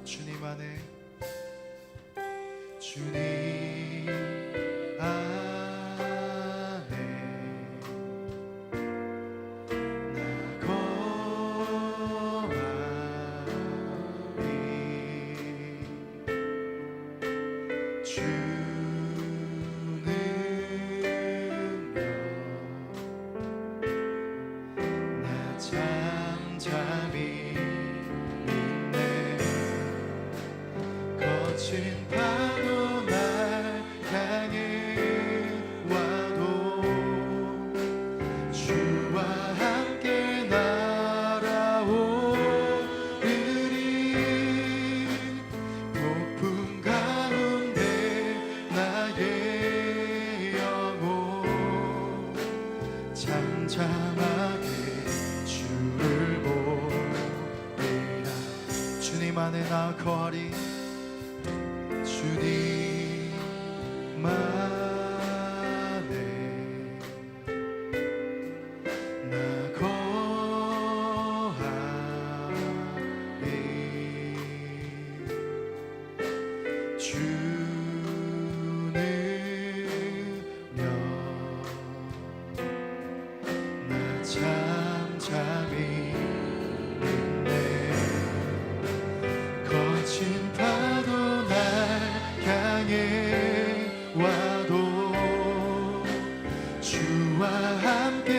주님 안에 주님 안에 나 거하리 주 능력 나 잠잠히 믿네 거친 파도 날 향해 와도 주와 함께 날아오르리 폭풍 가운데 나의 영혼 잠잠하게 주를 보리라 주님 안에 나 거하리 주님 안에 나 거하리 주 능력 나 잠잠히 믿네 거친 파도 날 향해 와도 주와 함께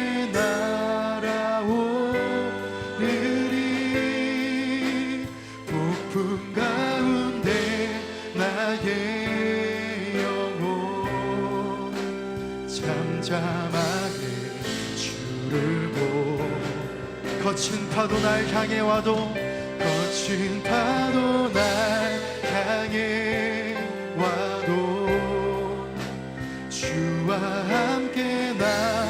날아오르리 폭풍 가운데 나의 영혼 잠잠하게 주를 보 거친 파도 날 향해 와도 거친 파도 날 향해 와도 주와 함께 날아오르리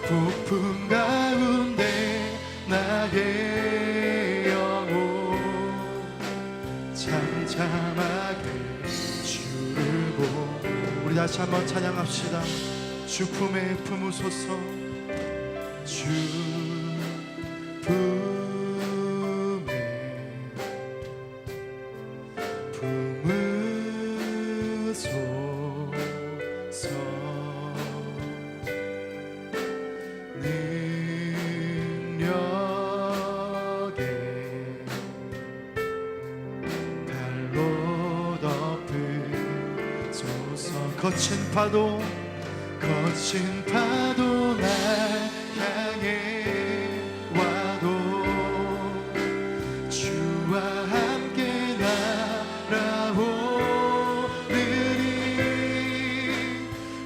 폭풍 가운데 나의 영혼 잠잠하게 주를 보 우리 다시 한번 찬양합시다 주 품에 품으소서 주 품에 품으소서 능력에 발로 덮으소서 거친 파도 날 향해 와도 주와 함께 날아오르리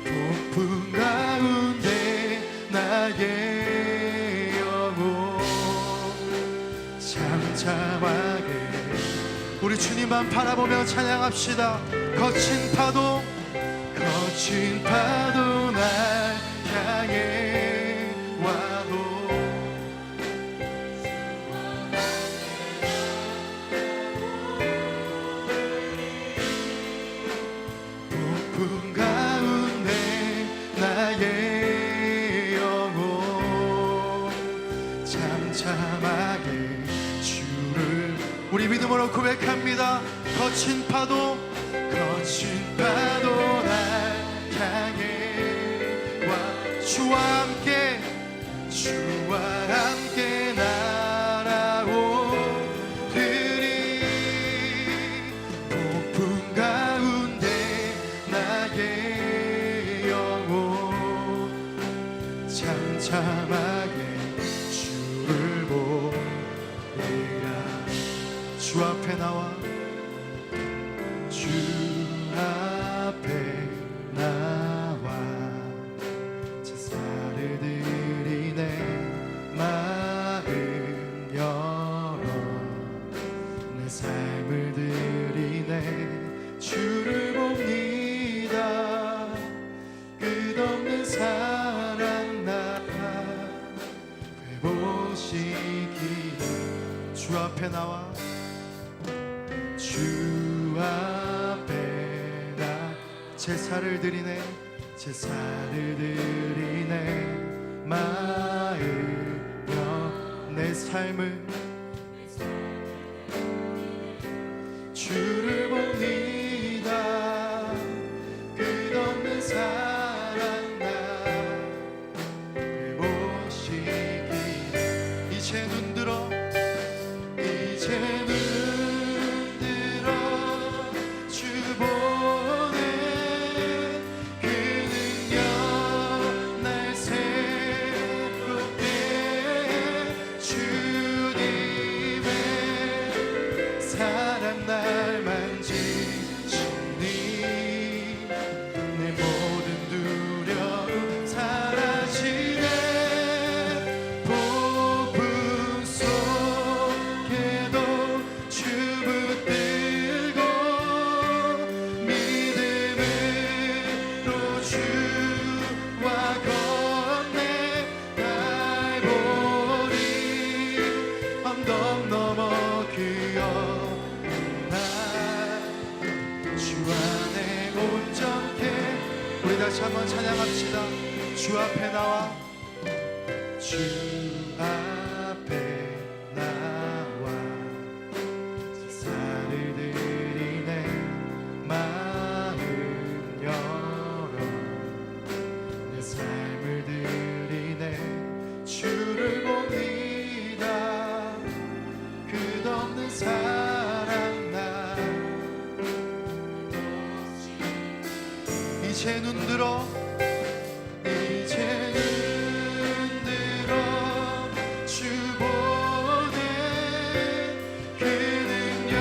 폭풍 가운데 나의 영혼 잠잠하게 우리 주님만 바라보며 찬양합시다 거친 파도 날 향해 와도 폭풍 가운데 나의 영혼 잠잠하게 주를 우리 믿음으로 고백합니다 거친 파도 날 향해 와 주와 함께 날아오르리 폭풍 가운데 나의 영혼 잠잠하게 주를 보리라 주 앞에 나와 주 앞에 나와 제사를 드리네 마음 열어 내 삶을 드리네 주를 봅니다 끝없는 사랑 나 회복시키니 주 앞에 나와 주 앞에 나 제사를 드리네 마음 내 내 삶을 주를 봅니다. 끝없는 사랑 나를 보시기 이제 눈들어 이제 눈들어 주 보는 그 능력 날 새롭게 주님의 사랑 날 만지시니 내 모든 두려움 사라지네. 폭풍 속에도 주 붙들고 믿음으로 주와 건네 갈보리 언덕 넘어 그 주 안에 온전케. 우리 다시 한번 찬양합시다. 주 앞에 나와 주 앞에 나와 제사를 드리네. 마음 열어 내 삶을 드리네. 주를 봅니다. 끝없는 사랑 나 이제 눈들어 이제 눈들어 주 보네 그 능력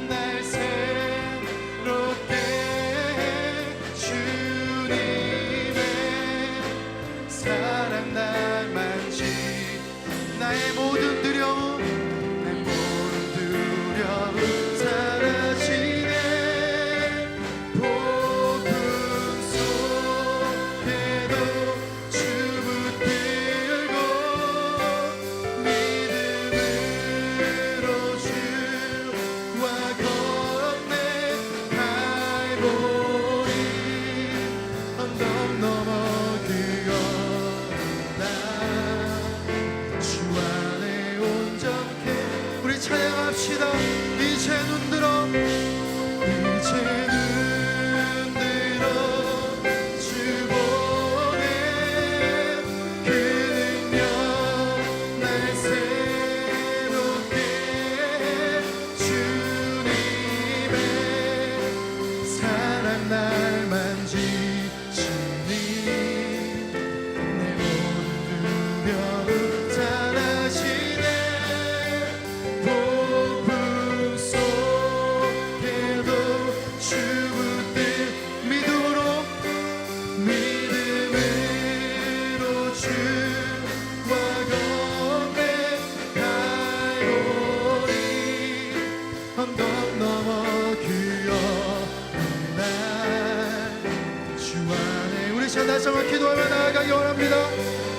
날 새롭게 주님의 사랑 날 만지 나의 모든 두려움 내 모든 두려움 사라지네. 폭풍 속에도 주 붙들고 믿음으로 주와 건네 갈보리 언덕 넘어 그어나 주 안에 온전케. 우리 찬양합시다. 이제 눈들어 이제 눈들어 주 보네 그 능력 날 새롭게 주님의 사랑 날 만지시니 내 모든 두려움 사라지네. 폭풍 속에도 주 붙들 믿음으로 주와 건네 갈보리 언덕 넘어 그어날 주 안에. 우리 다시 한번 기도하며 나아가기 원합니다.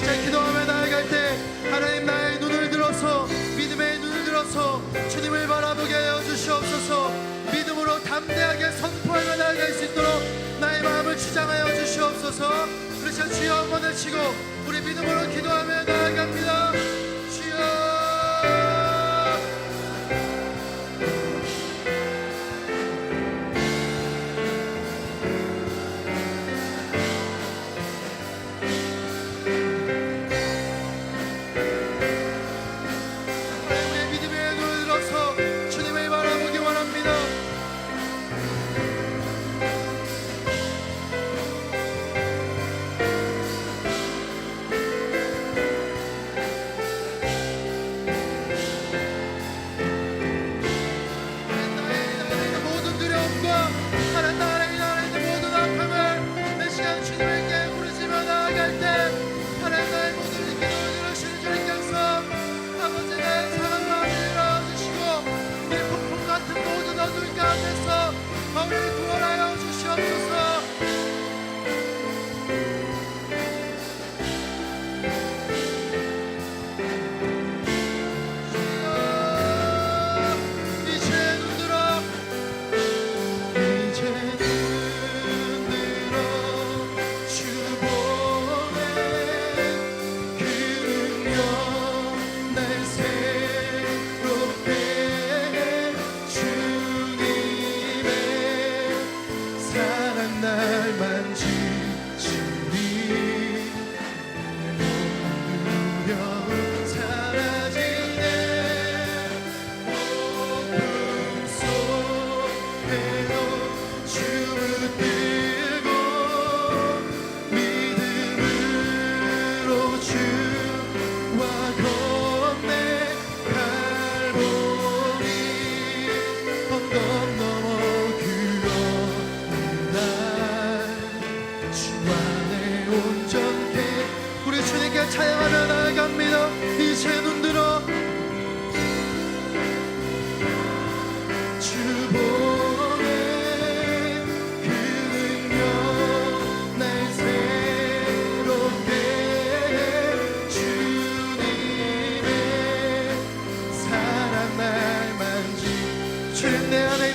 자, 기도하며 나아갈 때 하나님 나의 눈을 들어서 믿음의 눈을 들어서 주님을 바라보게 하여 주시옵소서. 믿음으로 담대하게 선포하며 나아갈 수 있도록 나의 마음을 주장하여 주시옵소서. 우리 자 주여 한번 외치고 우리 믿음으로 기도하며 나아갑니다. 주여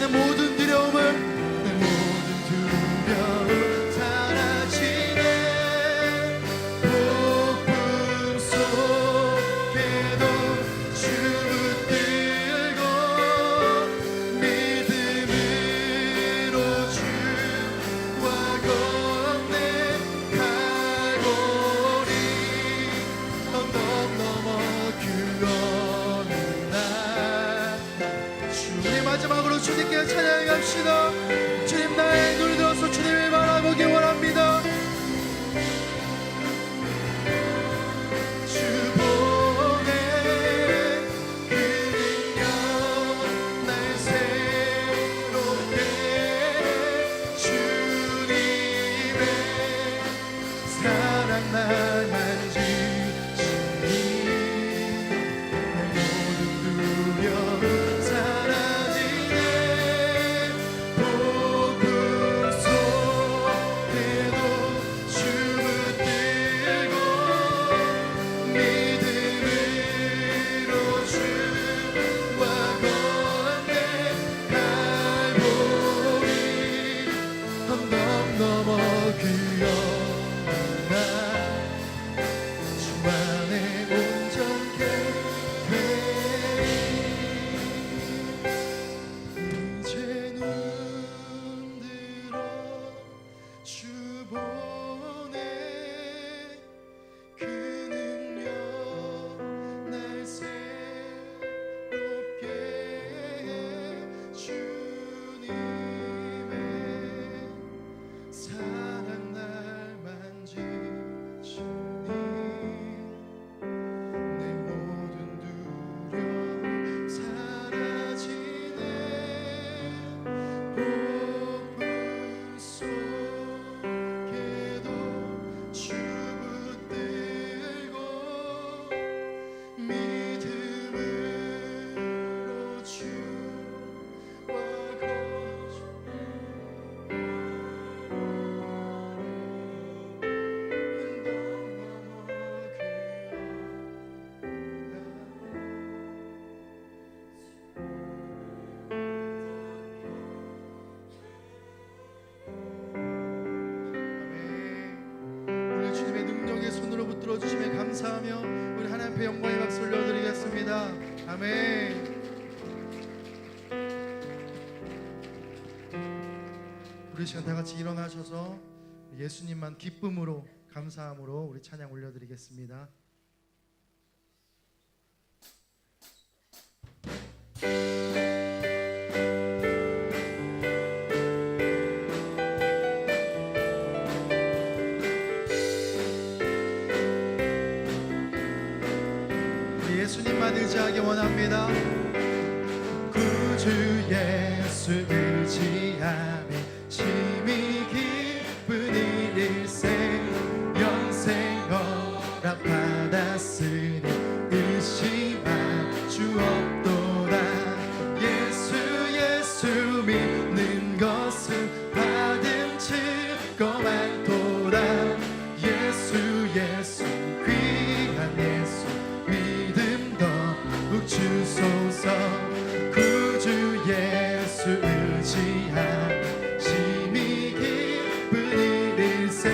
내 모든 두려움을 내 모든 두려움 사라지네 폭풍 속에도 주 붙들고 믿음으로 주와 걷네 갈보리 언덕 넘어 그 어느 날 주님 마지막으로 주님께 찬양합시다. 주님 나의 눈을 들어서 주님을 바라보기 원합니다. 주 보내 그 능력 날 새롭게 주님의 사랑 날 만지시니 내 모든 두려움 사라지네 폭풍 속에도 주 붙들고 믿음으로 주와 걷네 갈보리 언덕 넘어 그 어느 날 주 안에 온전케 돼 이제 눈 들어 주 보내 그 능력 날 새롭게 주님의 사랑 날 만지시니 내 모든 두려움 사라지네 폭풍 속에도 주 붙들고 믿음으로 주와 거주 우리 주님의 능력의 손으로 붙들어 주심에 감사하며 우리 하나님 앞에 영광의 박수 올려드리겠습니다. 아멘. 우리 시간 다 같이 일어나셔서 예수님만 기쁨으로 감사함으로 우리 찬양 올려드리겠습니다. 우리 예수님만 의지하기 원합니다. 구주 예수 의지하며 심히 기쁜 일일생 영생 허락받았으니 의심할 주 없도다. 예수 믿는 것은 받은 증거 많도다. 예수 귀한 예수 믿음 더욱 주소서. 구주 예수 의지하며 심히 기쁜 일일생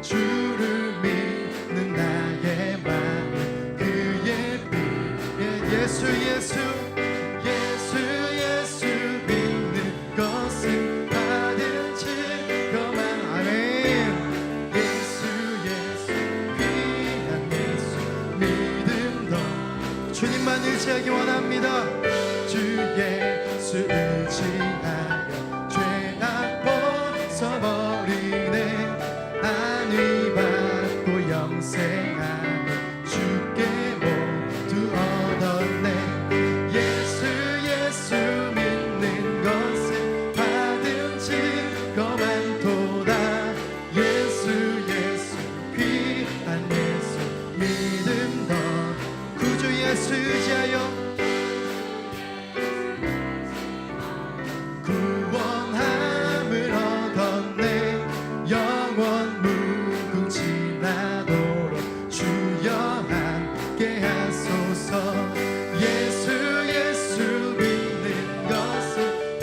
주를 믿는 나의 마음 그의 빛에 예수 믿는 것은 받은 증거만. 아멘. 예수 귀한 예수 믿음 더 주님만 의지하기 원합니다. 주 예수 의지하여 죄악 벗어버리네. 안위 받고 영생하며 주께 모두 얻었네. 예수 믿는 것은 받은 증거 많도다. 예수 귀한 예수 믿음 더 구주 예수 의지하여 구원함을 얻었네. 영원 무궁치 나도록 주여 함께 하소서. 예수 믿는 것은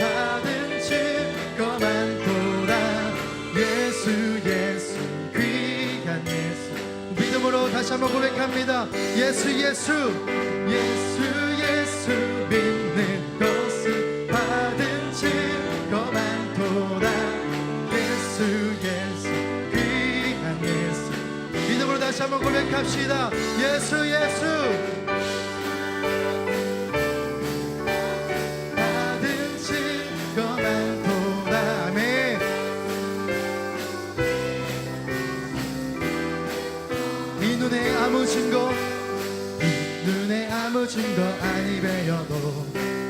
고백합니다. 예수 예수 예수 예수 믿는 것은 받은 증거 많도다. 예수 예수 귀한 예수. 믿음으로 다시 한번 고백합시다. 예수 예수 받은 증거 많도다. 아멘. 이 눈에 아무 증거 눈에 아무 증거 아니 배여도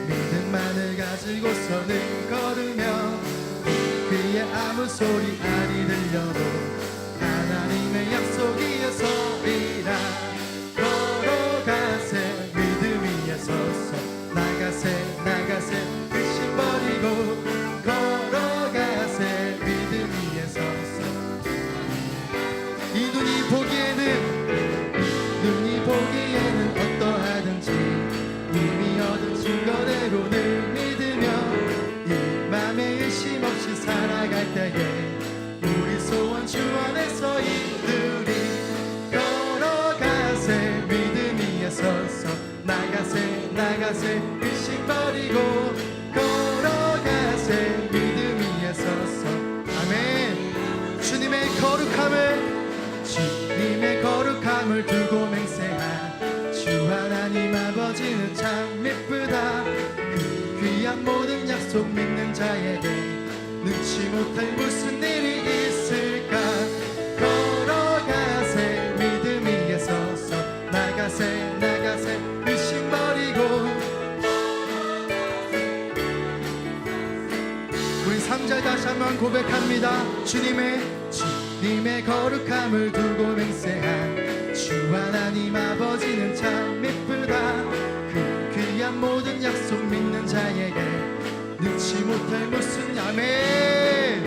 믿음만을 가지고서는 걸으며 귀에 아무 소리 아니 들려도 하나님의 약속이여 서리라. 걸어가세 믿음 위에 서서 나가세 나가세 의심 버리고 걸어가세 믿음 위에 서서. 이 눈이 보기에는 어떠하든지 이미 얻은 증거대로 늘 믿으며 이 맘에 의심 없이 살아갈 때에 우리 소원 주 안에서 이들이 걸어가세 믿음 위에 서서 나가세 나가세 의심 버리고 걸어가세 믿음 위에 서서. 아멘. 주님의 거룩함을 두고 맹세한 주 하나님 아버지는 참 미쁘다. 그 귀한 모든 약속 믿는 자에게 능치 못할 무슨 일이 있을까. 걸어가세 믿음 위에 서서 나가세 나가세 의심 버리고. 우리 3절 다시 한번 고백합니다. 주님의 거룩함을 두고 맹세한 주 하나님 아버지는 참 미쁘다. 그 귀한 모든 약속 믿는 자에게 능치 못할 무슨. 아멘.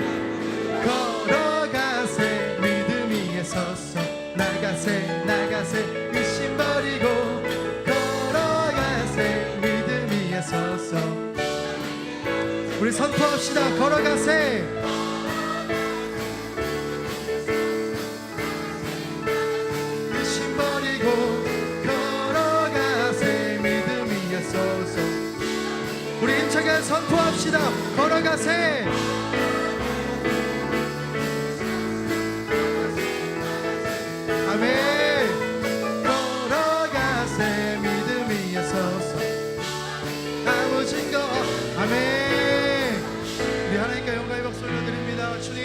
걸어가세 믿음 위에 서서 나가세 나가세 의심 버리고 걸어가세 믿음 위에 서서. 우리 선포합시다. 걸어가세 걸어가세 믿음 위에 서서. 우리 힘차게 선포합시다. 걸어가세. 아멘. 걸어가세 믿음 위에 서서 아무 증거. 아멘. 우리 하나님께 영광의 박수 올려드립니다. 주님.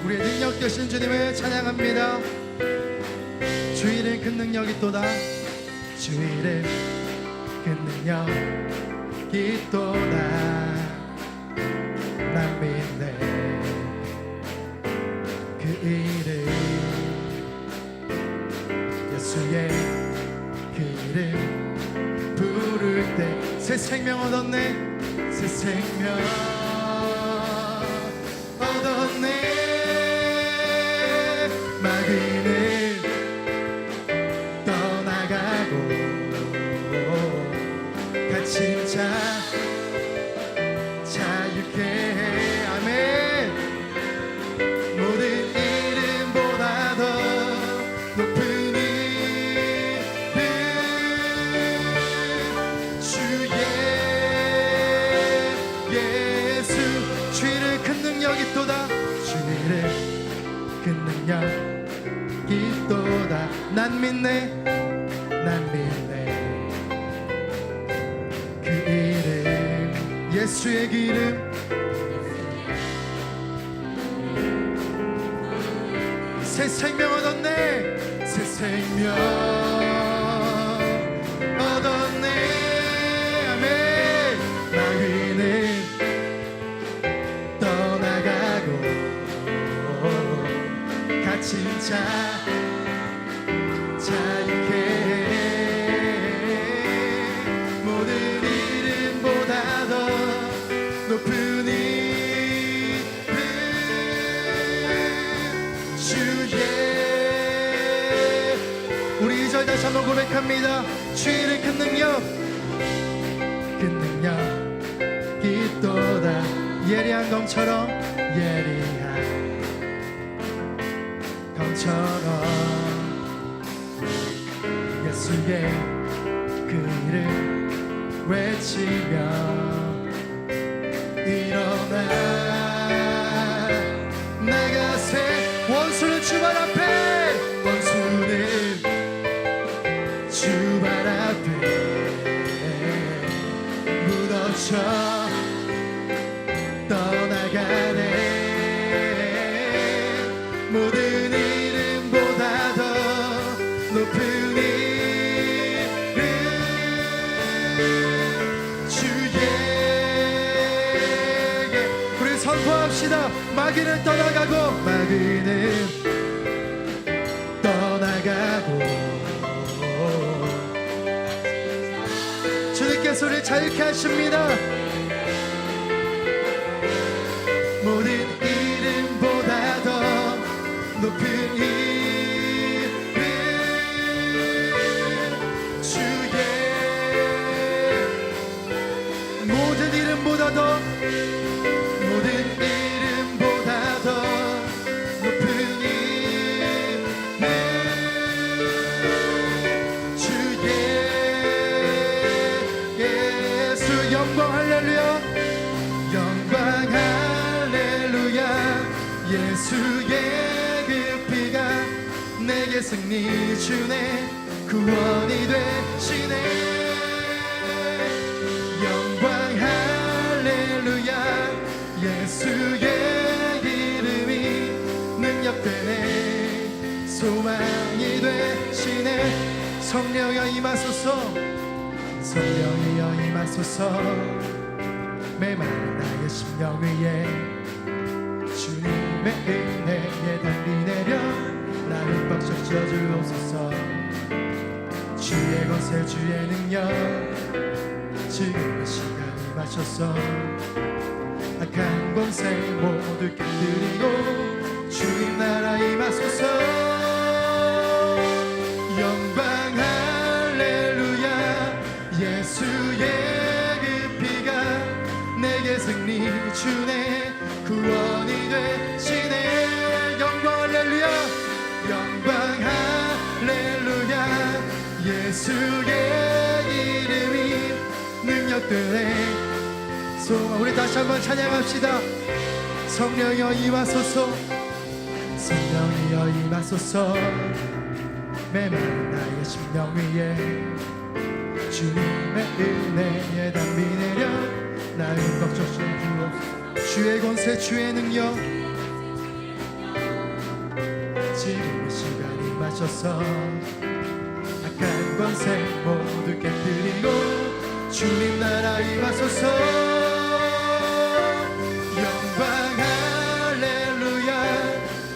우리의 능력 되신 주님을 찬양합니다. 주 이름 큰 능력이 또다. 주 이름 큰 능력이 또다. 난 믿네 그 이름. 예수의 그 이름 부를 때 새 생명 얻었네. 새 생명 얻었네. 마귀는 떠나가고 갇힌 자 자유케 해. 아멘. 모든 이름보다 더 높은 이름 주의 예수. 주 이름 큰 능력이 또다. 주 이름 큰 능력이 또다. 난 믿네 난 믿네 그 이름. 예수의 그 이름. 새 생명 얻었네. 새 생명 얻었네. 아멘. 마귀는 떠나가고 갇힌 자 자유케 해. 모든 이름보다 더 높은 이름 주의. 우리 2절 주의 이름 큰 능력 있도다. 예리한 검처럼 예수의 그 이름 외치며 일어나 나가세. 원수는 주발 앞에 묻어쳐 떠나가네. 모든 이름보다 더 높은 이름 주에게 우리 선포합시다. 마귀는 떠나가고 주님께서 우리 자유케 하십니다. 모든 이름보다 더 높은 이름 주의 모든 이름보다 더 높은 이름 주의 예수 영광 할렐루야 영광 할렐루야. 예수의 그 피가 내게 승리 주네. 구원이 되시네. 영광 할렐루야. 예수의 이름이 능력되네. 소망이 되시네. 성령여 임하소서. 성령이여 임하소서. 메마른 나의 심령 위에 주님의 은혜에 담비 내려 나를 벅적 지어주옵소서. 주의 권세 주의 능력 지금의 시간이 마쳤어. 악한 권세 모두 깨뜨리고 주님 나라 임하소서. 영광 할렐루야. 예수의 그 피가 내게 승리 주네. 구원이 되시네. 영광 할렐루야 영광 할렐루야. 예수의 이름이 능력되네. 소망. 우리 다시 한번 찬양합시다. 성령이여 임하소서. 성령이여 임하소서. 메마른 나의 심령 위에 주님의 은혜에 담비 내려 나의 벅적 주옵소서. 주의 권세 주의 능력 지금 시간이 마쳤어. 악한 권세 모두 깨뜨리고 주님 나라 임하소서. 영광 할렐루야.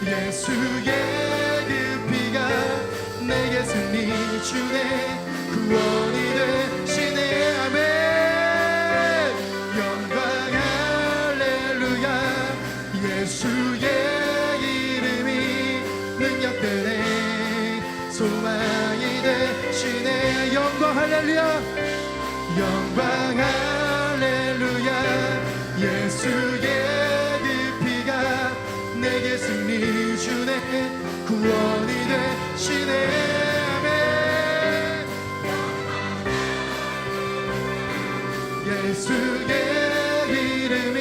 예수의 그 피가 내게 승리 주네. 구원이 되시네. 아멘. 영광 할렐루야. 예수의 이름이 능력되네. 소망이 되시네. 영광 할렐루야 영광 할렐루야. 예수의 그 피가 내게 승리 주네. 구원이 되시네. 아멘. 예수의 이름이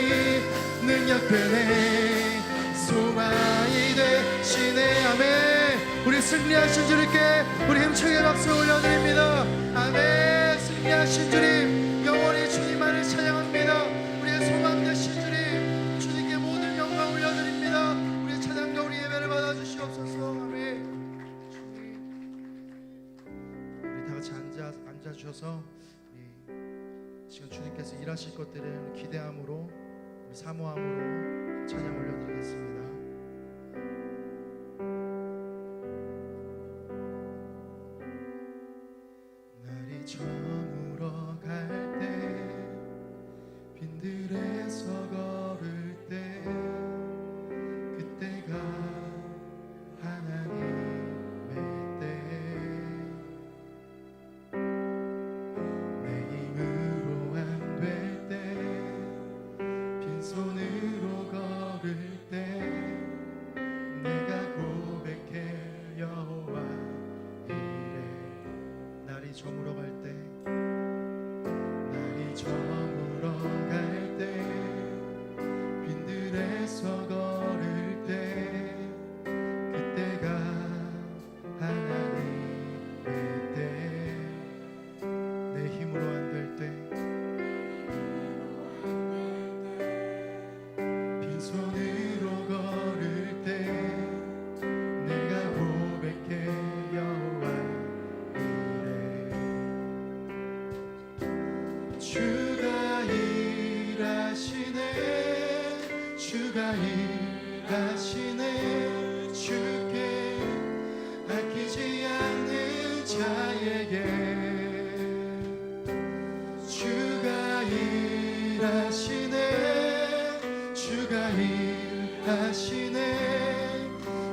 능력되네. 소망이 되시네. 아멘. 우리 승리하신 주님께 우리 힘차게 박수 올려드립니다. 아멘. 승리하신 주님 영원히 주님만을 찬양합니다. 우리의 소망 되신 주님 주님께 모든 영광 올려드립니다. 우리의 찬양과 우리 예배를 받아주시옵소서. 아멘. 주님 우리 다같이 앉아주셔서 지금 주님께서 일하실 것들을 기대함으로 우리 사모함으로 찬양 올려드리겠습니다. 날이 저물어 갈 때 빈들에서 걸을 때 그때가 하나님의 때 주가 일하시네 주가 일하시네 주께 아끼지 않는 자에게 주가 일하시네 주가 일하시네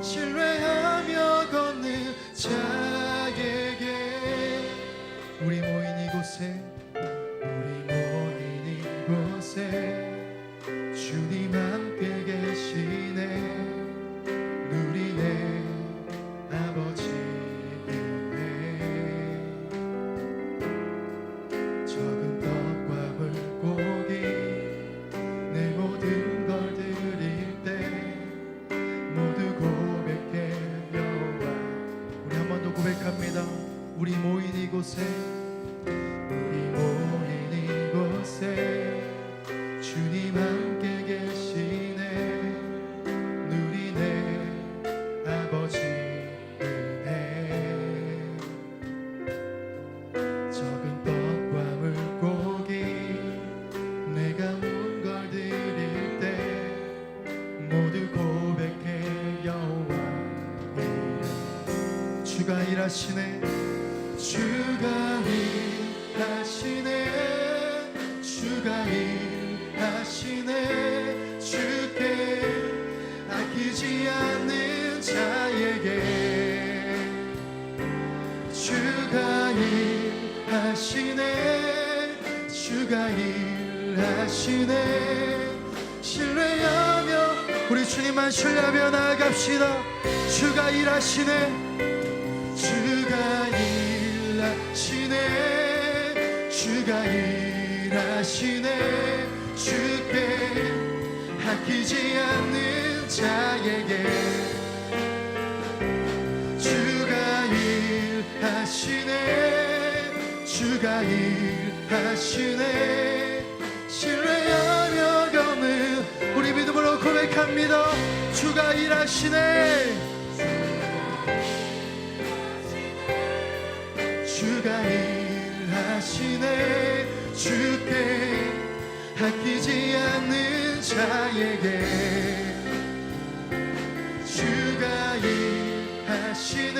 신뢰하며 걷는 자에게 우리 모인 이곳에 주님 함께 계시네 누리네 아버지 은혜 적은 떡과 물고기 내 모든 걸 드릴 때 모두 고백해 여호와 우리 한 번 더 고백합니다 우리 모인 이곳에 주님 함께 계시네 누리네 아버지 은혜 적은 떡과 물고기 내가 온 걸 드릴 때 모두 고백해 여호와 이름 주가 일하시네 주가 일하시네 주가 일하시네 주께 아끼지 않는 자에게 주가 일하시네 주가 일하시네 신뢰하며 우리 주님만 신뢰하며 나아갑시다 주가 일하시네 주가 일하시네 주가 일하시네 주께 아끼지 않는 자에게 주가 일하시네 주가 일하시네 신뢰하며 걷는 우리 믿음으로 고백합니다 주가 일하시네 주가 일하시네 주께 아끼지 않는 자에게 주가 일하시네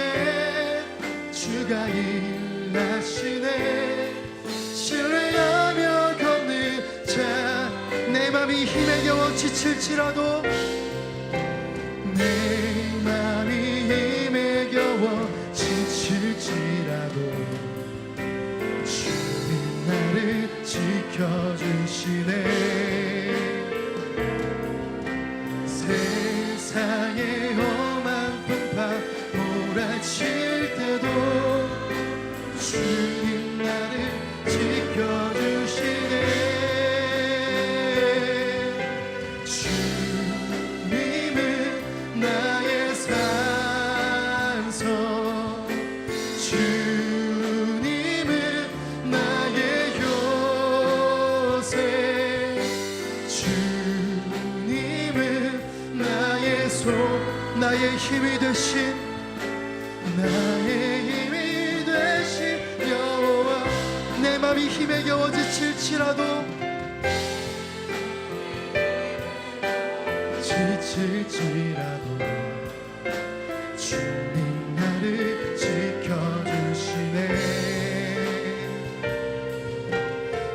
주가 일하시네 신뢰하며 걷는 자 내 맘이 힘에 겨워 지칠지라도 내 맘이 힘에 겨워 지칠지라도 나를 지켜주시네 세상의 험한 풍파 몰아칠 때도 주님 나를 지켜주시네 주님은 나의 산성 나의 힘이 되신 여호와 내 맘이 힘에 겨워 지칠지라도 주님 나를 지켜주시네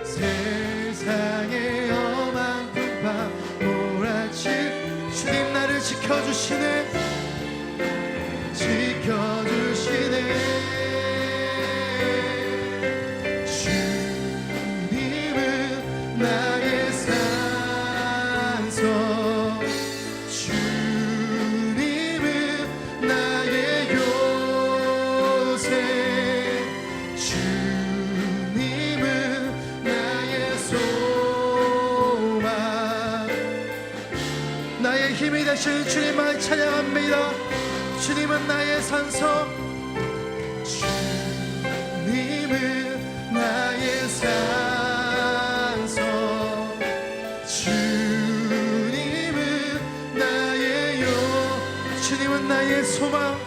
세상의 험한 풍파 몰아칠 주님 나를 지켜주시네 주님은 나의 산성 주님은 나의 요새 주님은 나의 소망 나의 힘이 되시는 주님만 찬양합니다 주님은 나의 산성 주님은 나의 산성 주님은 나의 주님은 나의 소망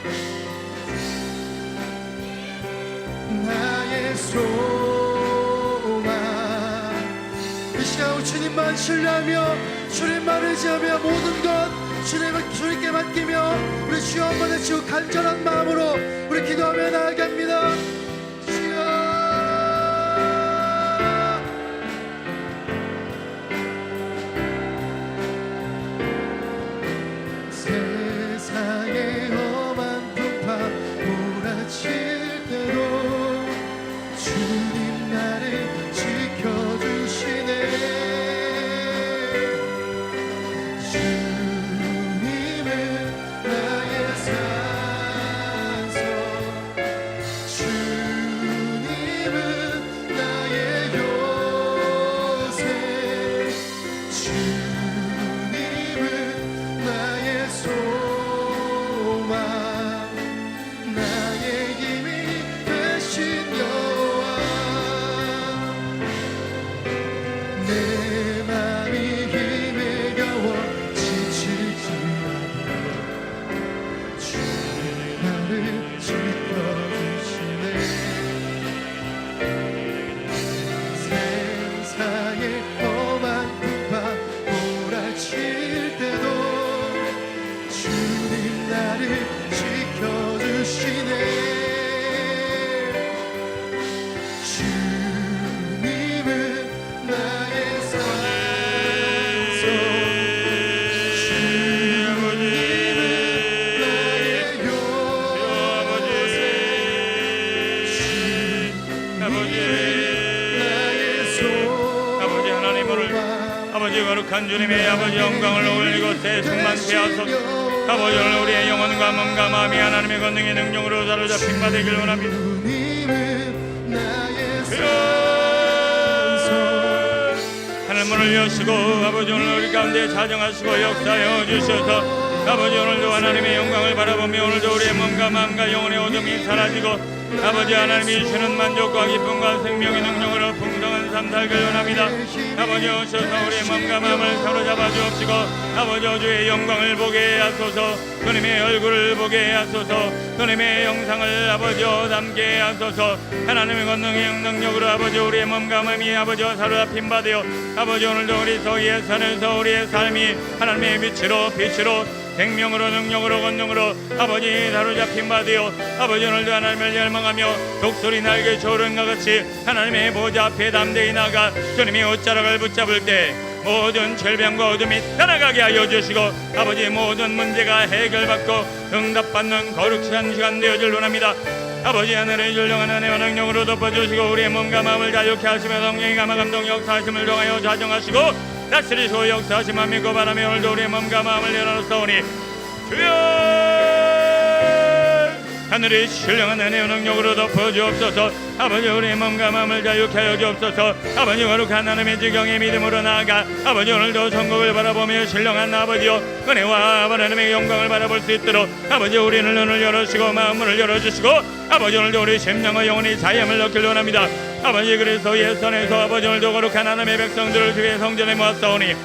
나의 소망 시간 주님만 신뢰하며 주님만 의지하며 모든 것 주님께 맡기며 우리 주여 한번 외치고 간절한 마음으로 우리 기도하며 나아갑니다. 주여 세상의 험한 풍파 몰아칠 때도 주님 나를 지켜주시네. 주님은 나의 산소, 주님은 나의 요새, 주님은 나의 소망, 나의 힘이 되신 여호와. 내 맘이 힘에 겨워 지치지 않고 주님 나를 지켜주시네. 세상의 험한 풍파 몰아칠 때도 주님 나를 지켜주시네. 주님은 나의 산소, 주님은 나의 요새, 주님은 나의 아버지 하나님 오늘 아버지 거룩한 주님의 아버지 영광을 올리고 새 충만케 하소서. 아버지 오늘 우리의 영혼과 몸과 마음이 하나님의 권능의 능력으로 사로잡힌 바 되길 원합니다. 주님은 나의 하늘 문을 여시고 아버지 오늘 우리 가운데 자정하시고 역사하여 주셔서 아버지 오늘도 하나님의 영광을 바라보며 오늘도 우리의 몸과 마음과 영혼의 어둠이 사라지고 아버지 하나님이 주시는 만족과 기쁨과 생명의 능력으로 풍성한 삶 살길 원합니다. 아버지 오셔서 우리의 몸과 마음을 사로잡아 주옵시고 아버지 주의 영광을 보게 하소서. 주님의 얼굴을 보게 하소서. 주님의 영상을 아버지 담게 하소서. 하나님의 권능의 능력으로 아버지 우리의 몸과 마음이 아버지 사로잡힌 바 되어 아버지 오늘도 우리 서희의 산에서 우리의 삶이 하나님의 빛으로 생명으로 능력으로 권능으로 아버지 사로잡힌 바 되어 아버지 오늘도 하나님을 열망하며 독수리 날개 조른과 같이 하나님의 보좌 앞에 담대히 나가 주님의 옷자락을 붙잡을 때 모든 절병과 어둠이 떠나가게 하여 주시고 아버지 모든 문제가 해결받고 응답받는 거룩한 시간 되어질 원합니다. 아버지 하늘의 전령한 은혜와 능력으로 덮어주시고 우리의 몸과 마음을 자유케 하시며 성령의 감화 감동 역사하심을 통하여 자정하시고 다스리시고 역사하심만 믿고 바라며 오늘도 우리의 몸과 마음을 열어놓사오니 주여 하늘의 신령한 은혜와 능력으로 덮어주옵소서. 아버지 우리의 몸과 마음을 자유케 하여 주옵소서. 아버지 거룩한 하나님의 지경의 믿음으로 나아가 아버지 오늘도 천국을 바라보며 신령한 아버지여 은혜와 하나님의 영광을 바라볼 수 있도록 아버지 우리는 눈을 열어주시고 마음을 열어주시고 아버지 오늘도 우리 심령과 영혼이 자유함을 얻길 원합니다. 아버지 그리스도 예선에서 아버지 오늘도 거룩한 하나님의 백성들을 주의 성전에 모았사오니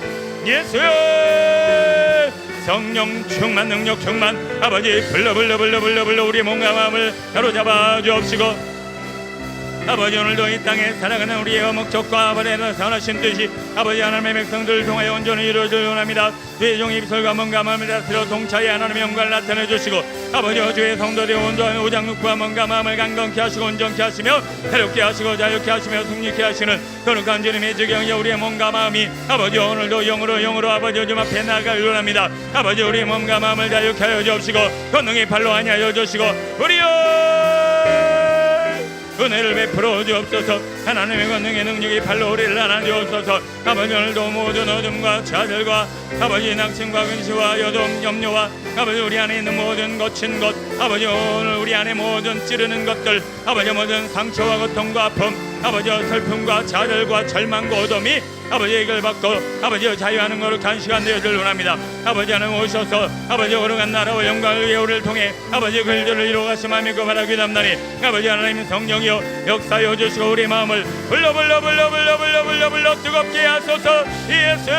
예수여 성령 충만 능력 충만 아버지 불러 우리 몸과 마음을 사로잡아 주옵시고 아버지 오늘도 이 땅에 살아가는 우리의 목적과 아버지의 선하신 뜻이 아버지 하나님의 백성들을 통하여 온전히 이루어질 원합니다. 주의 종의 입술과 몸과 마음을 다스려 동차에 하나님의 영광을 나타내 주시고 아버지 주의 성도들의 온전한 오장육부와 몸과 마음을 강건케 하시고 온전케 하시며 새롭게 하시고 자유케 하시며 승리케 하시는 거룩한 주님의 지경이 우리의 몸과 마음이 아버지 오늘도 영으로 아버지 주 앞에 나아갈 원합니다. 아버지 우리의 몸과 마음을 자유케 하여 주옵시고 권능의 발로 하여 주시고 우리여 은혜를 베풀어 주옵소서. 하나님의 권능의 능력이 발로 우리를 안아 주옵소서. 아버지 오늘도 모든 어둠과 좌절과 아버지 낙심과 근시와 여돔 염려와 아버지 우리 안에 있는 모든 거친 것 아버지 오늘 우리 안에 모든 찌르는 것들 아버지 모든 상처와 고통과 아픔 아버지 슬픔과 좌절과 절망과 어둠이 아버지 해결받고 아버지 자유하는 거룩한 시간 되어줄 원합니다. 아버지 하나님 오셔서 아버지 거룩한 나라와 영광을 위해 우리를 통해 아버지 그 일들을 이루어가시마 믿고 바라기 담나니 아버지 하나님 성령이여 역사여 주시고 우리 마음을 불러 뜨겁게 하소서. 예수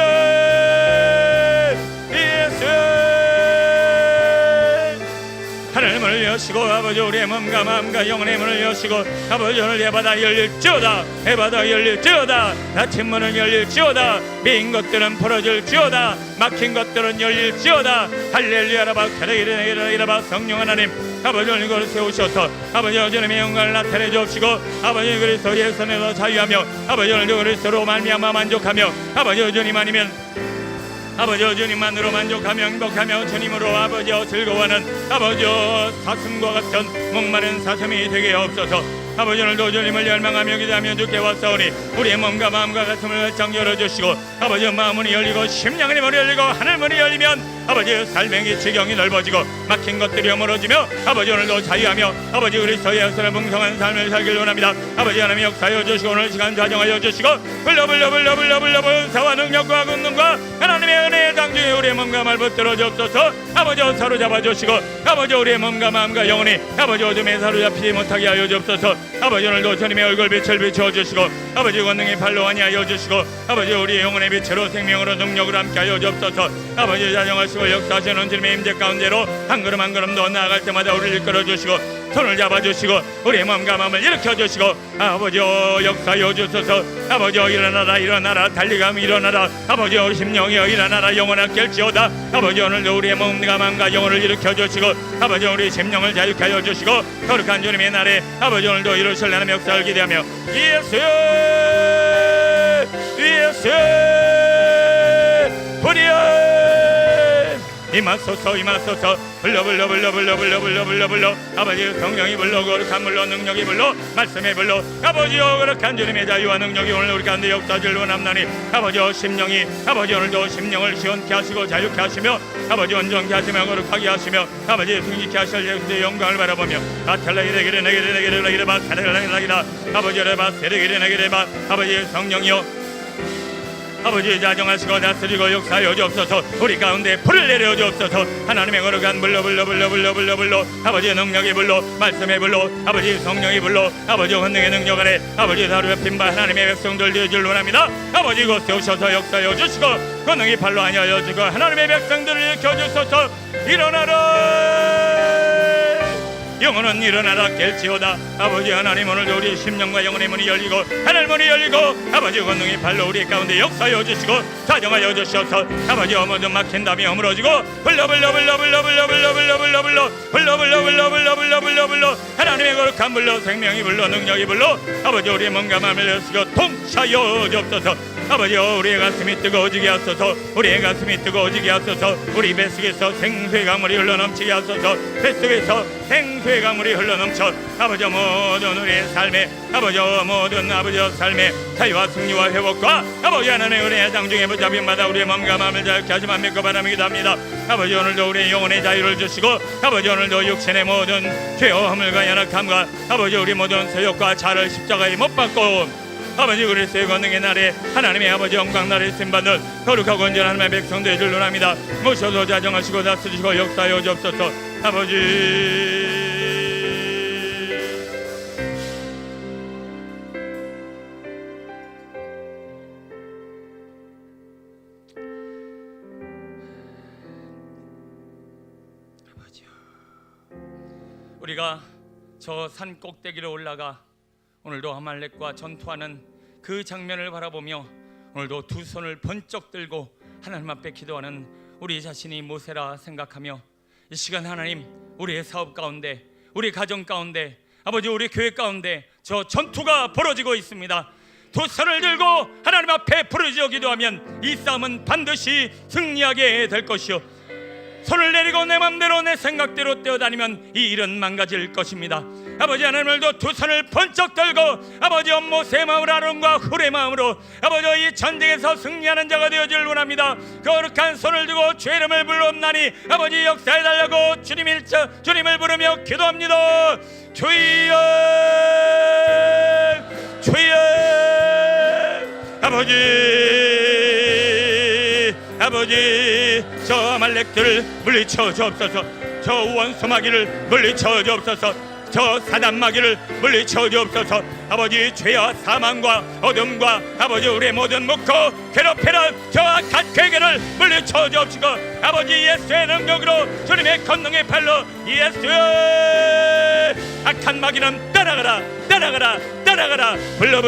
하늘문을 여시고 아버지 우리의 몸과 마음과 영혼의 문을 여시고 아버지 오늘 해바다 열릴지어다 해바다 열릴지어다 닫힌 문은 열릴지어다 메인 것들은 풀어질지어다 막힌 것들은 열릴지어다 할렐루야라바 카레이라바 성령 하나님 아버지 오늘 이걸 세우셔서 아버지 주님의 영광을 나타내 주옵시고 아버지 그리스도의 손에서 자유하며 아버지 오늘 그리스도로 말미암아 만족하며 아버지 주님 아니면 아버지 주님만으로 만족하며 행복하며 주님으로 아버지 즐거워하는 아버지 사슴과 같은 목마른 사슴이 되게 없어서 아버지 오늘도 주님을 열망하며 기도하며 주께 왔사오니 우리의 몸과 마음과 가슴을 활짝 열어주시고 아버지 마음문이 열리고 심령의 문이 열리고 하늘문이 열리면 아버지 삶의 지경이 넓어지고 막힌 것들이 허물어지며 아버지 오늘도 자유하며 아버지 그리스도의 역사를 풍성한 삶을 살길 원합니다. 아버지 하나님 역사하여 주시고 오늘 시간 자정하여 주시고 불러 은사와 능력과 권능과 하나님의 은혜의 당중에 우리의 몸과 마음을 붙들어 주옵소서. 아버지 사로잡아 주시고 아버지 우리의 몸과 마음과 영혼이 아버지 어둠에 사로잡히지 못하게 하여 주옵소서. 아버지 오늘도 주님의 얼굴빛을 비추어 주시고 아버지 권능의 발로 아니하여 주시고 아버지 우리의 영혼의 빛으로 생명으로 능력으로 함께하여 주옵소서. 아버지 자정하시고 역사하시는 주님의 임재 가운데로 한 걸음 한 걸음 더 나아갈 때마다 우리를 이끌어 주시고 손을 잡아주시고 우리의 몸과 마음을 일으켜주시고 아버지 역사하여 주소서. 아버지 일어나라 달리감 일어나라 아버지 심령이 일어나라 영원하 깰지어다. 아버지 오늘도 우리의 몸과 마음과 영혼을 일으켜주시고 아버지 우리 심령을 자유케 하여 주시고 거룩한 주님의 날에 아버지 오늘도 이루실 하나님의 역사를 기대하며 예수 부리여 임하소서 불러 아버지 성령이 불러 거룩한 불러 능력이 불러 말씀의 불러 아버지여 거룩한 주님의 자유와 능력이 오늘 우리 가운데 역사를 원함나니 아버지여 심령이 아버지 오늘도 심령을 시원케 하시고 자유케 하시며 아버지 온전케 하시며 거룩하게 하시며 아버지 승리케 하실 예수의 영광을 바라보며 아탈라이레게레네게레네게레바 사레라이라이라 아버지 레바 세레게레네게레바 아버지 성령이여 아버지 자정하시고 다스리고 역사하여 주옵소서. 우리 가운데 불을 내려 주옵소서. 하나님의 거룩한 불러 아버지 능력의 불러 말씀의 불러 아버지 성령의 불러 아버지 권능의 능력 아래 아버지 사로잡힌 바 하나님의 백성들 되어줄 원합니다. 아버지 곳에 오셔서 역사하여 주시고 권능의 발로 하여 주시고 하나님의 백성들을 일으켜 주소서. 일어나라 영혼은 일어나라 깰지어다. 아버지 하나님 오늘도 우리 심령과 영혼의 문이 열리고 하늘 문이 열리고 아버지 권능의 발로 우리 가운데 역사하여 주시고 자정하여 주셔서 아버지 모든 막힌 담이 허물어지고 불러 하나님의 거룩한 불러 생명이 불러 능력이 불러 아버지 우리의 몸과 마음을 여시고 통차여 주옵소서. 아버지 우리의 가슴이 뜨거워지게 하소서. 우리의 가슴이 뜨거워지게 하소서. 우리 뱃속에서 생수의 강물이 흘러넘치게 하소서. 뱃속에서 생수의 강물이 흘러넘쳐 아버지 모든 우리의 삶에 아버지 모든 아버지 삶의 자유와 승리와 회복과 아버지 하나님의 은혜의 장중에 붙잡힘마다 우리의 몸과 마음을 자유케 하시만 믿고 바라기도 합니다. 아버지 오늘도 우리의 영혼의 자유를 주시고 아버지 오늘도 육신의 모든 죄와 허물과 연약함과 아버지 우리 모든 소욕과 자를 십자가에 못 박고 아버지 그리스도의 권능의 날에 하나님의 아버지 영광 나라에 쓰임받는 거룩하고 온전한 하나님의 백성 되줄 원합니다. 모셔서 자정하시고 다스리시고 역사하여 주옵소서. 아버지 우리가 저 산 꼭대기로 올라가 오늘도 아말렉과 전투하는 그 장면을 바라보며 오늘도 두 손을 번쩍 들고 하나님 앞에 기도하는 우리 자신이 모세라 생각하며 이 시간 하나님 우리의 사업 가운데 우리 가정 가운데 아버지 우리 교회 가운데 저 전투가 벌어지고 있습니다. 두 손을 들고 하나님 앞에 부르짖어 기도하면 이 싸움은 반드시 승리하게 될 것이요 손을 내리고 내 맘대로 내 생각대로 뛰어다니면 이 일은 망가질 것입니다. 아버지 하나님을도 두 손을 번쩍 들고 아버지 모세의 마음으로 아론과 훌의 마음으로 아버지 이 전쟁에서 승리하는 자가 되어줄 원합니다. 거룩한 손을 들고 주의 이름을 불러옵나니 아버지 역사에 달라고 주님을 부르며 기도합니다. 주여 아버지 저 아말렉들을 물리쳐 주옵소서. 저 원수마귀를 물리쳐 주옵소서. 저 사단마귀를 물리쳐 주옵소서. 아버지 죄와 사망과 어둠과 아버지 우리의 모든 묵고 괴롭히는 저 악한 괴계를 물리쳐 주옵시고 아버지 예수의 능력으로 주님의 권능의 팔로 예수의 악한 마귀는 떠나가라 떠나가라 떠나가라. 불러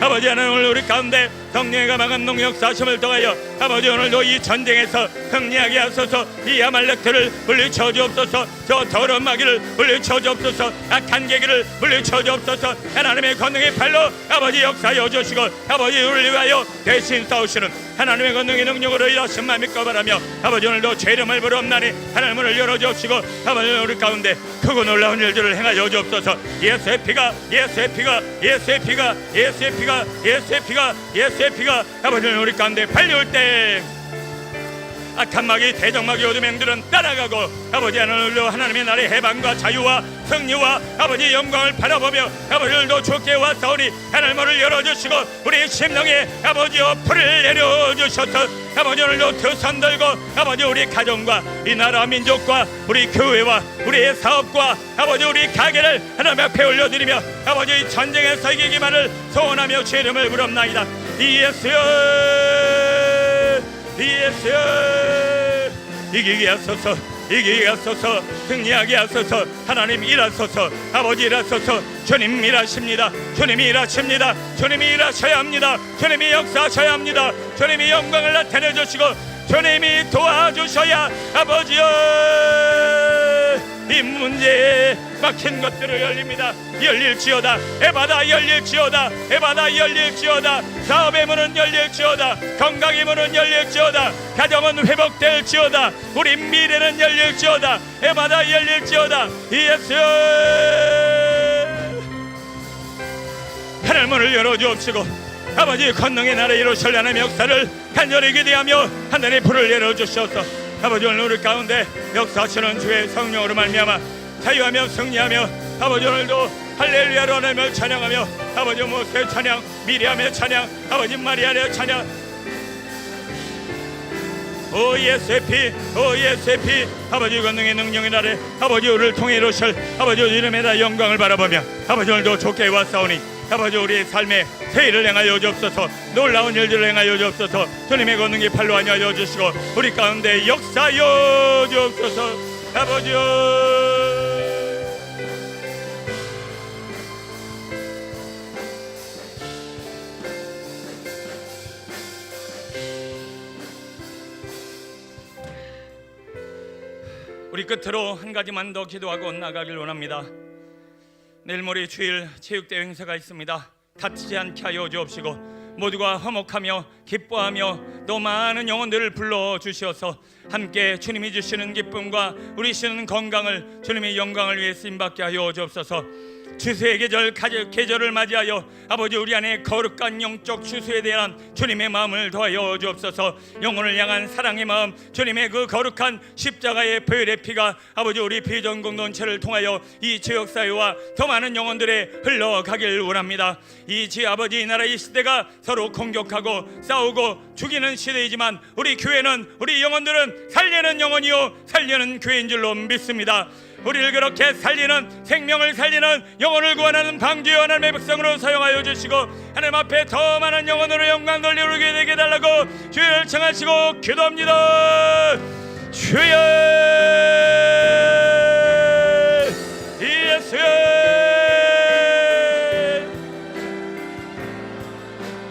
아버지 하나님 오늘 우리 가운데 성령의 가망한 능력 사심을 통하여 아버지 오늘도 이 전쟁에서 승리하게 하소서. 이 아말렉들을 물리쳐 주옵소서. 저 더러운 마귀를 물리쳐 주옵소서. 악한 계기를 물리쳐 주옵소서. 하나님의 권능의 팔로 아버지 역사하여 주시고 아버지 우리를 위하여 대신 싸우시는 하나님의 권능의 능력으로 일하심만 믿고 바라며 아버지 오늘도 죄 이름을 부르옵나니 하나님 문을 열어 주옵시고 아버지 우리 가운데 크고 놀라운 일들을 행하여 주옵소서. 예수의 피가 예수의 피가 예수의 피가 예수의 피가 예수의 피가 예수의 피가 아버지 우리 가운데 발려올 때 악한 마귀 대적마귀 어둠행들은 따라가고 아버지 하나님으로 하나님의 나라의 해방과 자유와 승리와 아버지 영광을 바라보며 아버지 오늘도 주께 왔사오니 하나님 문을 열어주시고 우리 심령에 아버지여 불을 내려주셔서 아버지 오늘도 두 손 들고 아버지 우리 가정과 이 나라 민족과 우리 교회와 우리의 사업과 아버지 우리 가게를 하나님 앞에 올려드리며 아버지 전쟁에서 이기기만을 소원하며 주의 이름을 부릅나이다. 예수여 이기게 하소서 이기게 하소서 승리하게 하소서. 하나님 일하소서 아버지 일하소서. 주님 일하십니다. 주님이 일하십니다. 주님이 일하셔야 합니다. 주님이 역사하셔야 합니다. 주님이 영광을 나타내 주시고 주님이 도와주셔야 아버지여 이 문제에 막힌 것들을 열립니다. 열릴지어다. 에바다 열릴지어다. 에바다 열릴지어다. 사업의 문은 열릴지어다. 건강의 문은 열릴지어다. 가정은 회복될지어다. 우리 미래는 열릴지어다. 에바다 열릴지어다. 예수 하늘 문을 열어주옵시고 아버지 권능의 나라에 이루실 하나님의 역사를 간절히 기대하며 하늘의 불을 열어주시옵소서. 아버지 오늘 우리 가운데 역사하시는 주의 성령으로 말미암아 자유하며 승리하며 아버지 오늘도 할렐루야로 하나님을 찬양하며 아버지 모세 찬양 미리암의 찬양 아버지 마리아의 찬양 오 예수의 피 오 예수의 피 아버지 권능의 능력의 날에 아버지 우리를 통해 이루실 아버지 이름에 다 영광을 바라보며 아버지 오늘도 좋게 왔사오니 아버지 우리의 삶에 세일을 행하여 주옵소서. 놀라운 일들을 행하여 주옵소서. 주님의 권능이 팔로 하여 주시고 우리 가운데 역사하여 주옵소서. 아버지여 우리 끝으로 한 가지만 더 기도하고 나가길 원합니다. 내일 모레 주일 체육대회 행사가 있습니다. 다치지 않게 하여 주옵시고 모두가 화목하며 기뻐하며 또 많은 영혼들을 불러주시어서 함께 주님이 주시는 기쁨과 우리 주시는 건강을 주님의 영광을 위해 쓰임받게 하여 주옵소서. 추수의 계절을 맞이하여 아버지 우리 안에 거룩한 영적 추수에 대한 주님의 마음을 더하여 주옵소서. 영혼을 향한 사랑의 마음 주님의 그 거룩한 십자가의 보혈의 피가 아버지 우리 비전 공동체를 통하여 이 지역사회와 더 많은 영혼들에 흘러가길 원합니다. 이 아버지 이 나라 이 시대가 서로 공격하고 싸우고 죽이는 시대이지만 우리 교회는 우리 영혼들은 살리는 영혼이요 살리는 교회인 줄로 믿습니다. 우리를 그렇게 살리는 생명을 살리는 영혼을 구원하는 방주의 하나님의 백성으로 사용하여 주시고 하나님 앞에 더 많은 영혼으로 영광 돌려오게 되게 해달라고 주를 청하시고 기도합니다. 주여 예수여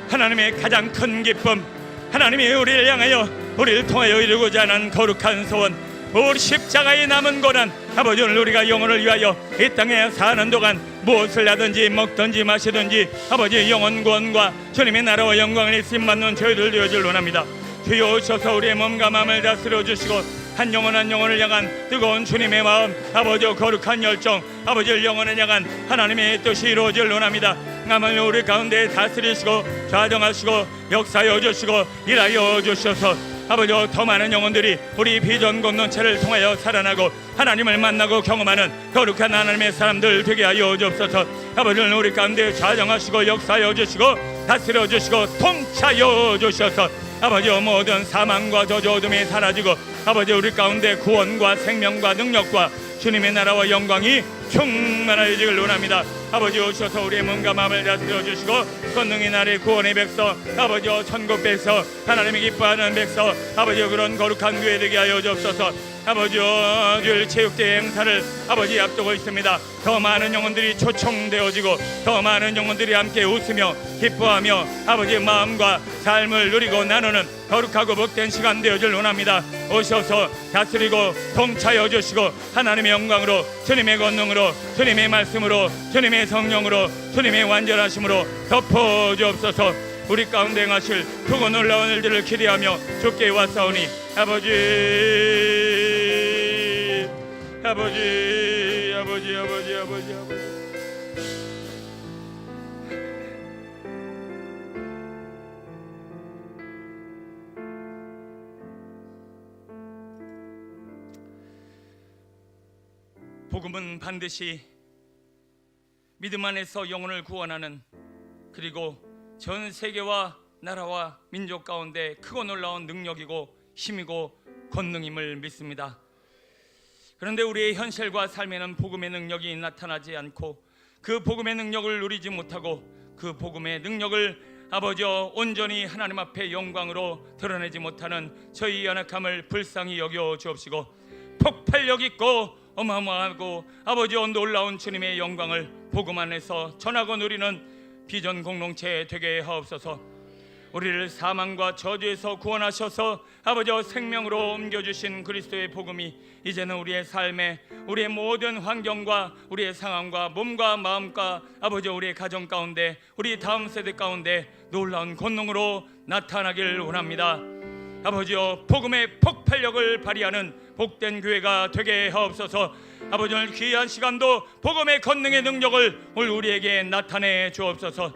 하나님의 가장 큰 기쁨 하나님이 우리를 향하여 우리를 통하여 이루고자 하는 거룩한 소원 우리 십자가에 남은 고난 아버지 오늘 우리가 영혼을 위하여 이 땅에 사는 동안 무엇을 하든지 먹든지 마시든지 아버지 영혼 구원과 주님의 나라와 영광을 쓰임받는 저희들 되어줄 원합니다. 주여 오셔서 우리의 몸과 마음을 다스려 주시고 한 영혼 한 영혼을 향한 뜨거운 주님의 마음 아버지 거룩한 열정 아버지를 영혼을 향한 하나님의 뜻이 이루어질 원합니다. 남을 우리 가운데 다스리시고 좌정하시고 역사하여 주시고 일하여 주셔서 아버지 더 많은 영혼들이 우리 비전 공동체를 통하여 살아나고 하나님을 만나고 경험하는 거룩한 하나님의 사람들 되게 하여 주옵소서. 아버지는 우리 가운데 좌정하시고 역사하여 주시고 다스려 주시고 통치하여 주셔서 아버지 모든 사망과 저주 어둠이 사라지고 아버지 우리 가운데 구원과 생명과 능력과 주님의 나라와 영광이 충만하여지길 원합니다. 아버지 오셔서 우리의 몸과 마음을 다스려 주시고 권능의 날의 구원의 백성 아버지여 천국 백성 하나님이 기뻐하는 백성 아버지여 그런 거룩한 교회 되게 하여 주옵소서. 아버지여 주일 체육대회 행사를 아버지 앞두고 있습니다. 더 많은 영혼들이 초청되어지고 더 많은 영혼들이 함께 웃으며 기뻐하며 아버지의 마음과 삶을 누리고 나누는 거룩하고 복된 시간 되어줄 원합니다. 오셔서 다스리고 통차여 주시고 하나님의 영광으로 주님의 권능으로 주님의 말씀으로 주님의 성령으로 주님의 완전하심으로 덮어주옵소서. 우리 가운데 행하실 크고 놀라운 일들을 기대하며 주께 왔사오니 아버지 복음은 반드시 믿음 안에서 영혼을 구원하는 그리고 전 세계와 나라와 민족 가운데 크고 놀라운 능력이고 힘이고 권능임을 믿습니다. 그런데 우리의 현실과 삶에는 복음의 능력이 나타나지 않고 그 복음의 능력을 누리지 못하고 그 복음의 능력을 아버지여 온전히 하나님 앞에 영광으로 드러내지 못하는 저희 연약함을 불쌍히 여겨 주옵시고 폭발력 있고 어마어마하고 아버지여 놀라운 주님의 영광을 복음 안에서 전하고 누리는 비전 공동체 되게 하옵소서. 우리를 사망과 저주에서 구원하셔서 아버지여 생명으로 옮겨주신 그리스도의 복음이 이제는 우리의 삶에 우리의 모든 환경과 우리의 상황과 몸과 마음과 아버지여 우리의 가정 가운데 우리 다음 세대 가운데 놀라운 권능으로 나타나길 원합니다. 아버지여 복음의 폭발력을 발휘하는 복된 교회가 되게 하옵소서. 아버지 오늘 귀한 시간도 복음의 권능의 능력을 오늘 우리에게 나타내 주옵소서.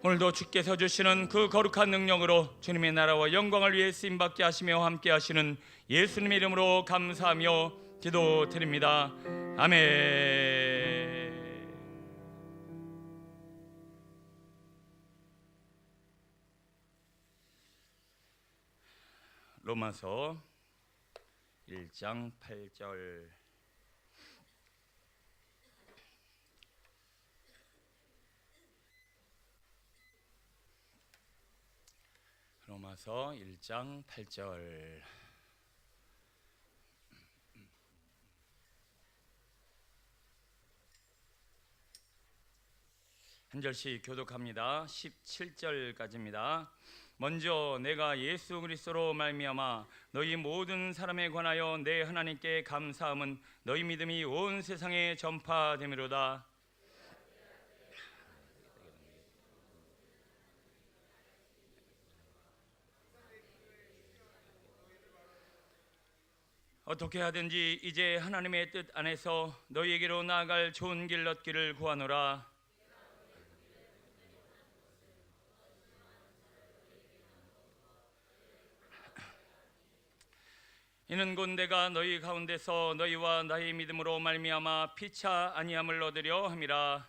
오늘도 주께서 주시는 그 거룩한 능력으로 주님의 나라와 영광을 위해 쓰임받게 하시며 함께 하시는 예수님의 이름으로 감사하며 기도드립니다. 아멘. 로마서 1장 8절 로마서 1장 8절 한 절씩 교독합니다. 17절까지입니다. 먼저 내가 예수 그리스도로 말미암아 너희 모든 사람에 관하여 내 하나님께 감사함은 너희 믿음이 온 세상에 전파되미로다. 어떻게 하든지 이제 하나님의 뜻 안에서 너희에게로 나아갈 좋은 길 얻기를 구하노라. 이는 곧 내가 너희 가운데서 너희와 나의 믿음으로 말미암아 피차 아니함을 얻으려 함이라.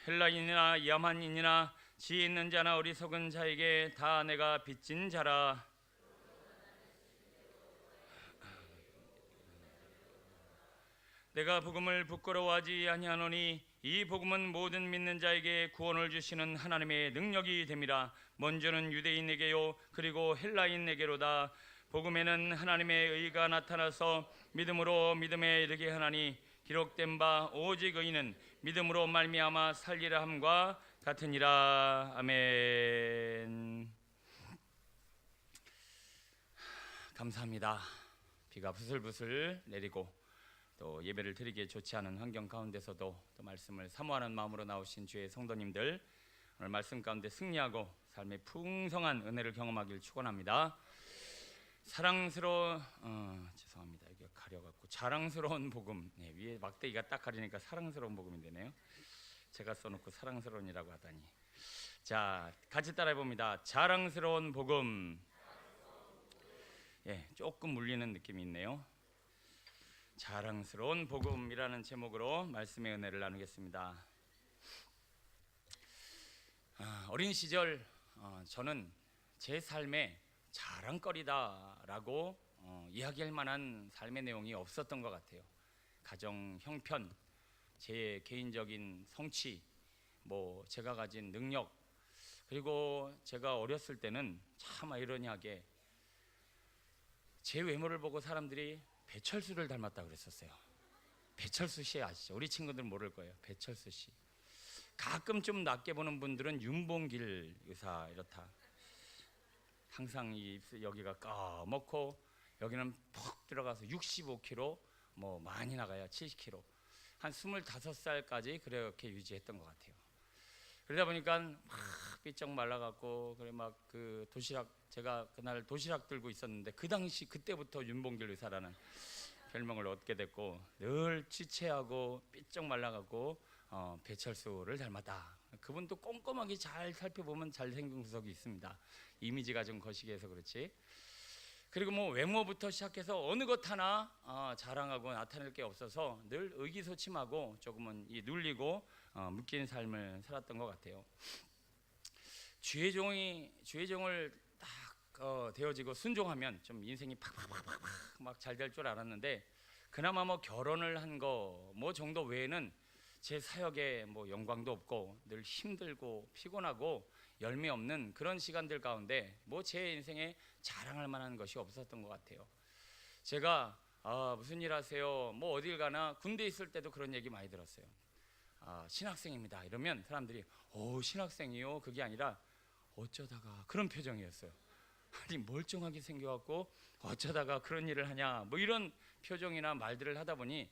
헬라인이나 야만인이나 지혜 있는 자나 어리석은 자에게 다 내가 빚진 자라. 내가 복음을 부끄러워하지 아니하노니 이 복음은 모든 믿는 자에게 구원을 주시는 하나님의 능력이 됨이라. 먼저는 유대인에게요 그리고 헬라인에게로다. 복음에는 하나님의 의가 나타나서 믿음으로 믿음에 이르게 하나니 기록된 바 오직 의인은 믿음으로 말미암아 살리라 함과 같으니라. 아멘. 감사합니다. 비가 부슬부슬 내리고 또 예배를 드리기에 좋지 않은 환경 가운데서도 또 말씀을 사모하는 마음으로 나오신 주의 성도님들, 오늘 말씀 가운데 승리하고 삶의 풍성한 은혜를 경험하길 축원합니다. 죄송합니다. 이게 가려갖고 자랑스러운 복음. 네, 위에 막대기가 딱 가리니까 사랑스러운 복음이 되네요. 제가 써놓고 사랑스러운이라고 하다니. 자, 같이 따라해 봅니다. 자랑스러운 복음. 예, 조금 물리는 느낌이 있네요. 자랑스러운 복음이라는 제목으로 말씀의 은혜를 나누겠습니다. 어린 시절 저는 제 삶의 자랑거리다라고 이야기할 만한 삶의 내용이 없었던 것 같아요. 가정 형편, 제 개인적인 성취, 제가 가진 능력, 그리고 제가 어렸을 때는 참 아이러니하게 제 외모를 보고 사람들이 배철수를 닮았다 그랬었어요. 배철수 씨 아시죠? 우리 친구들 모를 거예요. 배철수 씨. 가끔 좀 낮게 보는 분들은 윤봉길 의사 이렇다. 항상 이 여기가 까먹고 여기는 푹 들어가서 65kg, 많이 나가야 70kg. 한 25살까지 그렇게 유지했던 것 같아요. 그러다 보니까 막 삐쩍 말라갖고 그래 막 그 도시락, 제가 그날 도시락 들고 있었는데 그 당시 그때부터 윤봉길 의사라는 별명을 얻게 됐고, 늘 지체하고 삐쩍 말라갖고 배철수를 닮았다. 그분도 꼼꼼하게 잘 살펴보면 잘생긴 구석이 있습니다. 이미지가 좀 거시기해서 그렇지. 그리고 외모부터 시작해서 어느 것 하나 자랑하고 나타낼 게 없어서 늘 의기소침하고 조금은 눌리고 묶인 삶을 살았던 것 같아요. 주의 종을 딱 되어지고 순종하면 좀 인생이 팍팍팍팍 막 잘 될 줄 알았는데, 그나마 결혼을 한 거 정도 외에는 제 사역에 영광도 없고 늘 힘들고 피곤하고 열매 없는 그런 시간들 가운데 제 인생에 자랑할 만한 것이 없었던 것 같아요. 제가 무슨 일 하세요? 어딜 가나, 군대 있을 때도 그런 얘기 많이 들었어요. 신학생입니다 이러면 사람들이 신학생이요? 그게 아니라 어쩌다가, 그런 표정이었어요. 아니 멀쩡하게 생겨갖고 어쩌다가 그런 일을 하냐, 이런 표정이나 말들을 하다 보니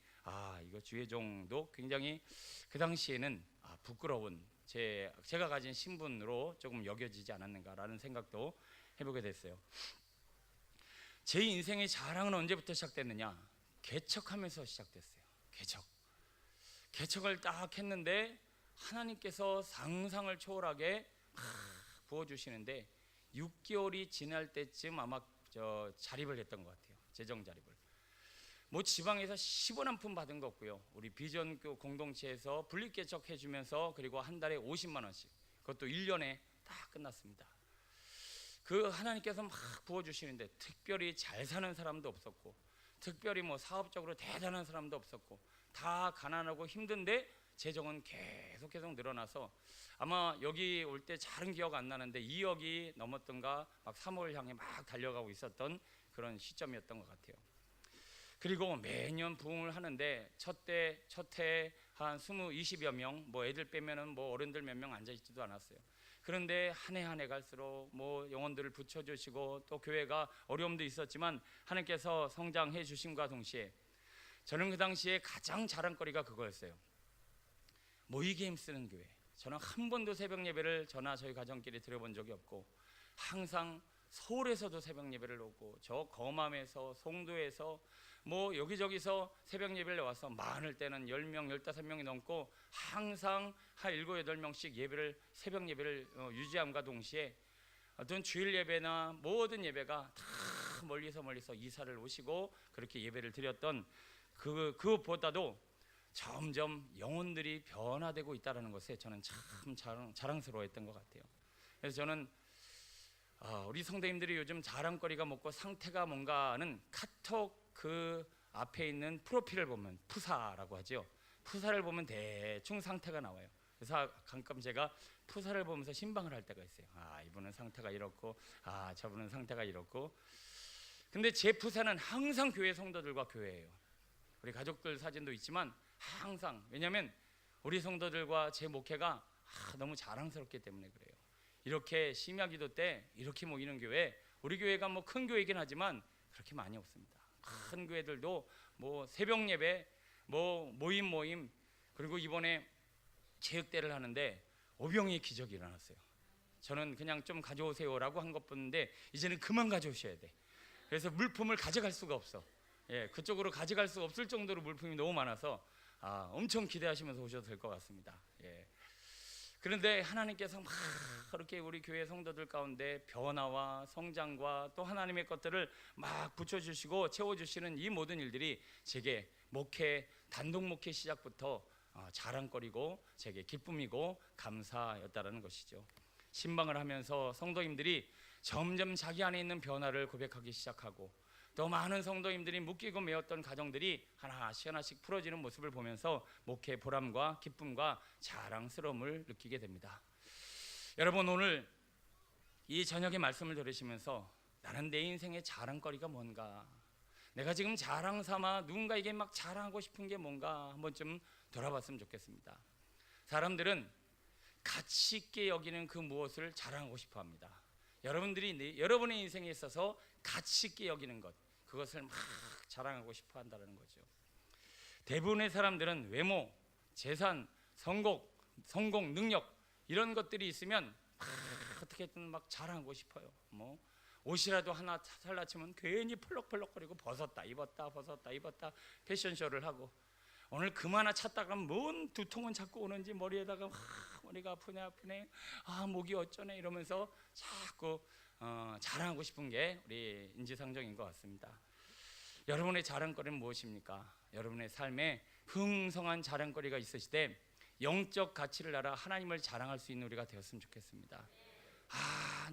이거 주의 종도 굉장히 그 당시에는 부끄러운 제가 가진 신분으로 조금 여겨지지 않았는가라는 생각도 해보게 됐어요. 제 인생의 자랑은 언제부터 시작됐느냐? 개척하면서 시작됐어요. 개척을 딱 했는데 하나님께서 상상을 초월하게 부어주시는데 6개월이 지날 때쯤 아마 자립을 했던 것 같아요. 재정 자립을. 지방에서 10원 한 푼 받은 거 없고요. 우리 비전교 공동체에서 분립개척 해주면서 그리고 한 달에 50만 원씩, 그것도 1년에 다 끝났습니다. 그 하나님께서 막 부어주시는데 특별히 잘 사는 사람도 없었고, 특별히 사업적으로 대단한 사람도 없었고, 다 가난하고 힘든데 재정은 계속 늘어나서 아마 여기 올 때 잘은 기억 안 나는데 2억이 넘었던가, 막 3월 향해 막 달려가고 있었던 그런 시점이었던 것 같아요. 그리고 매년 부흥을 하는데 첫 해에 한 20여 명, 애들 빼면은 어른들 몇 명 앉아 있지도 않았어요. 그런데 한 해 갈수록 영혼들을 붙여주시고, 또 교회가 어려움도 있었지만 하나님께서 성장해 주심과 동시에 저는 그 당시에 가장 자랑거리가 그거였어요. 모이게 힘쓰는 교회. 저는 한 번도 새벽 예배를 저나 저희 가정끼리 드려본 적이 없고, 항상 서울에서도 새벽 예배를 오고, 저 거맘에서 송도에서 여기저기서 새벽 예배를 와서 많을 때는 10명, 15명이 넘고 항상 한 7, 8명씩 새벽 예배를 유지함과 동시에 어떤 주일 예배나 모든 예배가 다 멀리서 이사를 오시고 그렇게 예배를 드렸던 그것보다도 점점 영혼들이 변화되고 있다는 것에 저는 참 자랑스러워했던 것 같아요. 그래서 저는 우리 성도님들이 요즘 자랑거리가 뭐고 상태가 뭔가 하는 카톡 그 앞에 있는 프로필을 보면 푸사라고 하죠. 푸사를 보면 대충 상태가 나와요. 그래서 가끔 제가 푸사를 보면서 신방을 할 때가 있어요. 이분은 상태가 이렇고, 저분은 상태가 이렇고. 근데 제 푸사는 항상 교회 성도들과 교회예요. 우리 가족들 사진도 있지만 항상, 왜냐하면 우리 성도들과 제 목회가 너무 자랑스럽기 때문에 그래요. 이렇게 심야기도 때 이렇게 모이는 교회, 우리 교회가 큰 교회이긴 하지만 그렇게 많이 없습니다. 큰 교회들도 새벽 예배, 모임, 그리고 이번에 체육대를 하는데 오병이의 기적이 일어났어요. 저는 그냥 좀 가져오세요라고 한 것뿐인데 이제는 그만 가져오셔야 돼. 그래서 물품을 가져갈 수가 없어. 그쪽으로 가져갈 수 없을 정도로 물품이 너무 많아서 엄청 기대하시면서 오셔도 될 것 같습니다. 그런데 하나님께서 막 그렇게 우리 교회 성도들 가운데 변화와 성장과 또 하나님의 것들을 막 붙여주시고 채워주시는 이 모든 일들이 제게 목회, 단독 목회 시작부터 자랑거리고 제게 기쁨이고 감사였다라는 것이죠. 신방을 하면서 성도님들이 점점 자기 안에 있는 변화를 고백하기 시작하고 또 많은 성도님들이 묶이고 매었던 가정들이 하나씩 풀어지는 모습을 보면서 목회 보람과 기쁨과 자랑스러움을 느끼게 됩니다. 여러분, 오늘 이 저녁의 말씀을 들으시면서 나는 내 인생의 자랑거리가 뭔가, 내가 지금 자랑 삼아 누군가에게 막 자랑하고 싶은 게 뭔가 한번 좀 돌아봤으면 좋겠습니다. 사람들은 가치 있게 여기는 그 무엇을 자랑하고 싶어 합니다. 여러분들이 여러분의 인생에 있어서 가치 있게 여기는 것, 그것을 막 자랑하고 싶어 한다는 거죠. 대부분의 사람들은 외모, 재산, 성공, 능력 이런 것들이 있으면 막 어떻게든 막 자랑하고 싶어요. 뭐 옷이라도 하나 살라 치면 괜히 펄럭펄럭거리고 벗었다 입었다 패션쇼를 하고, 오늘 금 하나 찾다가 뭔 두통은 자꾸 오는지 머리에다가 머리가 아프네 목이 어쩌네 이러면서 자꾸 자랑하고 싶은 게 우리 인지상정인 것 같습니다. 여러분의 자랑거리는 무엇입니까? 여러분의 삶에 흥성한 자랑거리가 있으시되 영적 가치를 알아 하나님을 자랑할 수 있는 우리가 되었으면 좋겠습니다.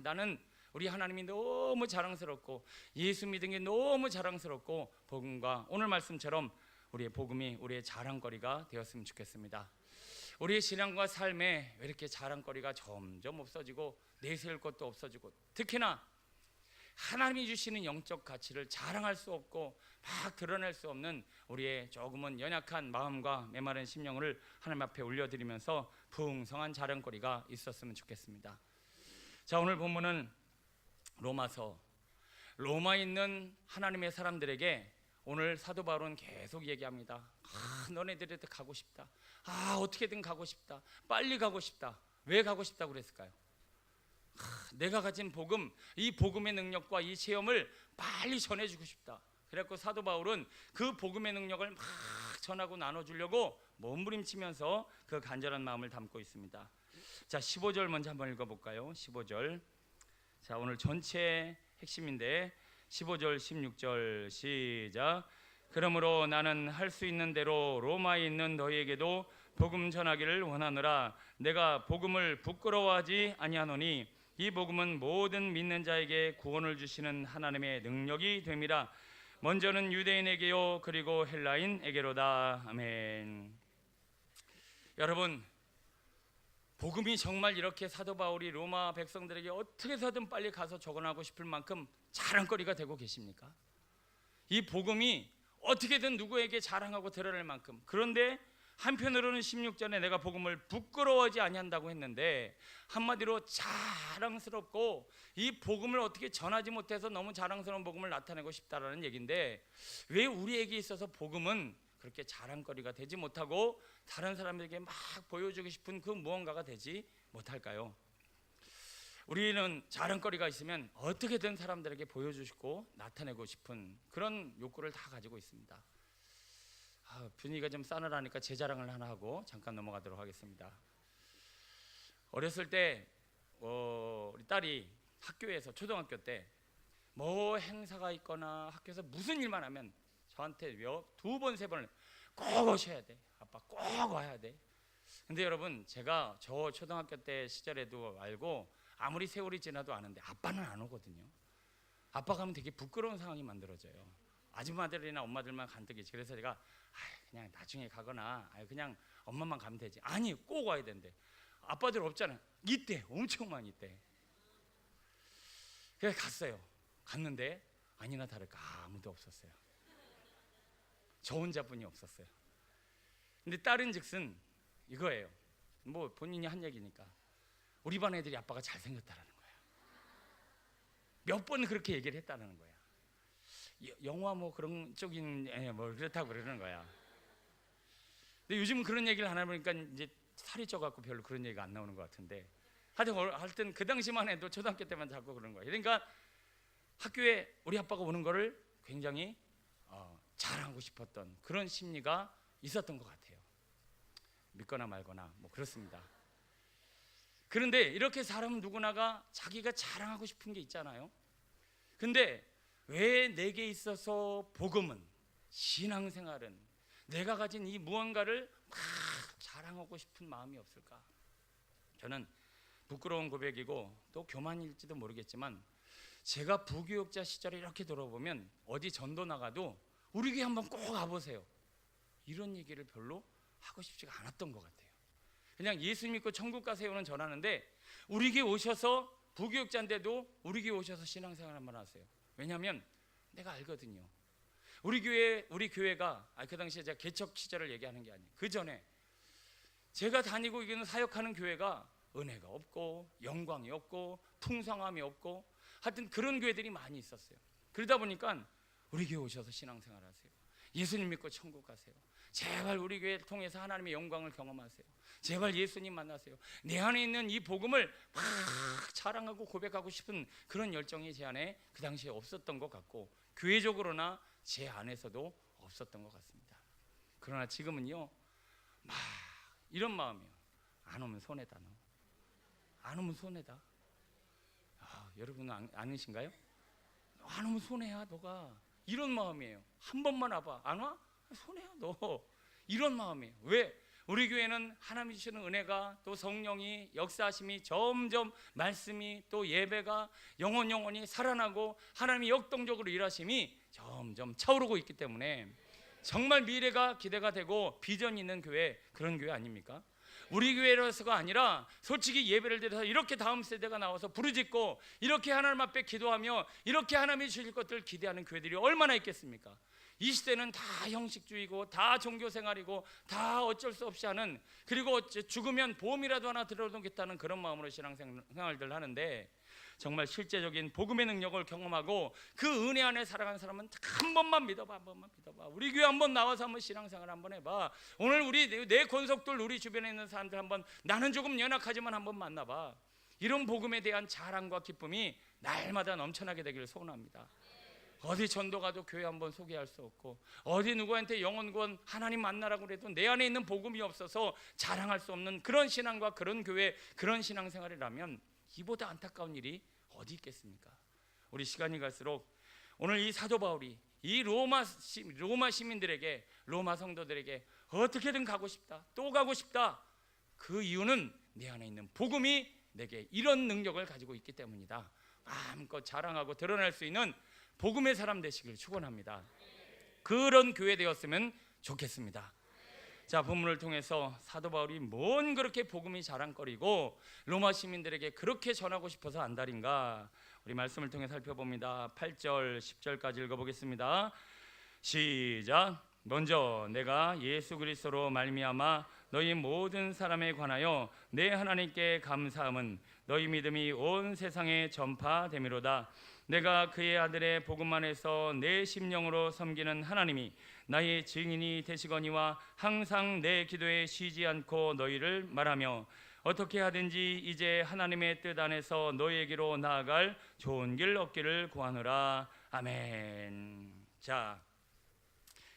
나는 우리 하나님이 너무 자랑스럽고 예수 믿은 게 너무 자랑스럽고 복음과 오늘 말씀처럼 우리의 복음이 우리의 자랑거리가 되었으면 좋겠습니다. 우리의 신앙과 삶에 왜 이렇게 자랑거리가 점점 없어지고 내세울 것도 없어지고, 특히나 하나님이 주시는 영적 가치를 자랑할 수 없고 막 드러낼 수 없는 우리의 조금은 연약한 마음과 메마른 심령을 하나님 앞에 올려드리면서 풍성한 자랑거리가 있었으면 좋겠습니다. 자, 오늘 본문은 로마서, 로마에 있는 하나님의 사람들에게 오늘 사도 바울은 계속 얘기합니다. 너네들한테 가고 싶다. 어떻게든 가고 싶다. 빨리 가고 싶다. 왜 가고 싶다고 그랬을까요? 내가 가진 복음, 이 복음의 능력과 이 체험을 빨리 전해주고 싶다. 그래서 사도 바울은 그 복음의 능력을 막 전하고 나눠주려고 몸부림치면서 그 간절한 마음을 담고 있습니다. 자, 15절 먼저 한번 읽어볼까요? 15절. 자, 오늘 전체 핵심인데 15절 16절 시작. 그러므로 나는 할 수 있는 대로 로마에 있는 너희에게도 복음 전하기를 원하노라. 내가 복음을 부끄러워하지 아니하노니 이 복음은 모든 믿는 자에게 구원을 주시는 하나님의 능력이 됨이라. 먼저는 유대인에게요 그리고 헬라인에게로다. 아멘. 여러분, 복음이 정말 이렇게 사도 바울이 로마 백성들에게 어떻게 해서든 빨리 가서 적어나고 싶을 만큼 자랑거리가 되고 계십니까? 이 복음이 어떻게든 누구에게 자랑하고 드러낼 만큼. 그런데 한편으로는 16절에 내가 복음을 부끄러워하지 아니한다고 했는데, 한마디로 자랑스럽고 이 복음을 어떻게 전하지 못해서 너무 자랑스러운 복음을 나타내고 싶다라는 얘기인데, 왜 우리에게 있어서 복음은 그렇게 자랑거리가 되지 못하고 다른 사람에게 막 보여주고 싶은 그 무언가가 되지 못할까요? 우리는 자랑거리가 있으면 어떻게든 사람들에게 보여주고 나타내고 싶은 그런 욕구를 다 가지고 있습니다. 분위기가 좀 싸늘하니까 제 자랑을 하나 하고 잠깐 넘어가도록 하겠습니다. 어렸을 때 우리 딸이 학교에서, 초등학교 때 뭐 행사가 있거나 학교에서 무슨 일만 하면 저한테 2번, 3번을 꼭 오셔야 돼. 아빠 꼭 와야 돼. 근데 여러분, 제가 저 초등학교 때 시절에도 알고 아무리 세월이 지나도 아는데 아빠는 안 오거든요. 아빠 가면 되게 부끄러운 상황이 만들어져요. 아줌마들이나 엄마들만 간득이지. 그래서 제가 그냥 나중에 가거나 그냥 엄마만 가면 되지. 아니, 꼭 와야 된대. 아빠들 없잖아요. 이때 엄청 많이 있대. 그래서 갔어요. 갔는데 아니나 다를까 아무도 없었어요. 저 혼자뿐이 없었어요. 근데 딸은 즉슨 이거예요. 뭐 본인이 한 얘기니까 우리 반 애들이 아빠가 잘생겼다라는 거야. 몇 번 그렇게 얘기를 했다는 거야. 영화 뭐 그런 쪽인 뭐 그렇다고 그러는 거야. 근데 요즘 그런 얘기를 안 해보니까 이제 살이 쪄갖고 별로 그런 얘기가 안 나오는 것 같은데, 하여튼 그 당시만 해도 초등학교 때만 자꾸 그런 거야. 그러니까 학교에 우리 아빠가 오는 거를 굉장히 자랑하고 싶었던 그런 심리가 있었던 것 같아요. 믿거나 말거나 뭐 그렇습니다. 그런데 이렇게 사람은 누구나가 자기가 자랑하고 싶은 게 있잖아요. 근데 왜 내게 있어서 복음은, 신앙생활은, 내가 가진 이 무언가를 막 자랑하고 싶은 마음이 없을까? 저는 부끄러운 고백이고 또 교만일지도 모르겠지만, 제가 부교육자 시절에 이렇게 돌아보면 어디 전도 나가도 우리 교회 한번 꼭 가보세요, 이런 얘기를 별로 하고 싶지가 않았던 것 같아요. 그냥 예수 믿고 천국 가세요는 전하는데, 우리 교회 오셔서, 부교육자인데도 우리 교회 오셔서 신앙생활 한번 하세요. 왜냐하면 내가 알거든요. 우리 교회가 그 당시에 제가 개척 시절을 얘기하는 게 아니에요. 그 전에 제가 다니고 있는 사역하는 교회가 은혜가 없고 영광이 없고 풍성함이 없고 하여튼 그런 교회들이 많이 있었어요. 그러다 보니까 우리 교회 오셔서 신앙생활 하세요, 예수님 믿고 천국 가세요, 제발 우리 교회를 통해서 하나님의 영광을 경험하세요, 제발 예수님 만나세요, 내 안에 있는 이 복음을 막 자랑하고 고백하고 싶은 그런 열정이 제 안에 그 당시에 없었던 것 같고, 교회적으로나 제 안에서도 없었던 것 같습니다. 그러나 지금은요, 막 이런 마음이에요. 안 오면 손해다. 너 안 오면 손해다. 여러분은 아니신가요? 안 오면 손해야 너가, 이런 마음이에요. 한 번만 와봐, 안 와? 손해야 너, 이런 마음이에요. 왜? 우리 교회는 하나님이 주시는 은혜가, 또 성령이 역사하심이, 점점 말씀이, 또 예배가 영원히 살아나고 하나님이 역동적으로 일하심이 점점 차오르고 있기 때문에 정말 미래가 기대가 되고 비전이 있는 교회, 그런 교회 아닙니까? 우리 교회로서가 아니라 솔직히 예배를 드려서 이렇게 다음 세대가 나와서 부르짖고 이렇게 하나님 앞에 기도하며 이렇게 하나님이 주실 것들을 기대하는 교회들이 얼마나 있겠습니까? 이 시대는 다 형식주의고 다 종교생활이고 다 어쩔 수 없이 하는, 그리고 죽으면 보험이라도 하나 들어놓겠다는 그런 마음으로 신앙생활들 하는데, 정말 실제적인 복음의 능력을 경험하고 그 은혜 안에 살아가는 사람은 한 번만 믿어봐, 한 번만 믿어봐. 우리 교회 한번 나와서 한번 신앙생활 한번 해봐. 오늘 우리 내 권속들, 우리 주변에 있는 사람들 한번, 나는 조금 연약하지만 한번 만나봐. 이런 복음에 대한 자랑과 기쁨이 날마다 넘쳐나게 되기를 소원합니다. 어디 전도 가도 교회 한번 소개할 수 없고, 어디 누구한테 영혼구원 하나님 만나라고 그래도 내 안에 있는 복음이 없어서 자랑할 수 없는 그런 신앙과 그런 교회, 그런 신앙생활이라면 이보다 안타까운 일이 어디 있겠습니까? 우리 시간이 갈수록 오늘 이 사도 바울이 이 로마 시민들에게, 로마 성도들에게 어떻게든 가고 싶다, 또 가고 싶다, 그 이유는 내 안에 있는 복음이 내게 이런 능력을 가지고 있기 때문이다. 마음껏 자랑하고 드러낼 수 있는 복음의 사람 되시길 축원합니다. 그런 교회 되었으면 좋겠습니다. 자, 본문을 통해서 사도 바울이 뭔 그렇게 복음이 자랑거리고 로마 시민들에게 그렇게 전하고 싶어서 안달인가? 우리 말씀을 통해 살펴봅니다. 8절 10절까지 읽어보겠습니다. 시작. 먼저 내가 예수 그리스도로 말미암아 너희 모든 사람에 관하여 내 하나님께 감사함은 너희 믿음이 온 세상에 전파됨이로다. 내가 그의 아들의 복음 안에서 내 심령으로 섬기는 하나님이 나의 증인이 되시거니와 항상 내 기도에 쉬지 않고 너희를 말하며 어떻게 하든지 이제 하나님의 뜻 안에서 너희에게로 나아갈 좋은 길 얻기를 구하노라. 아멘. 자,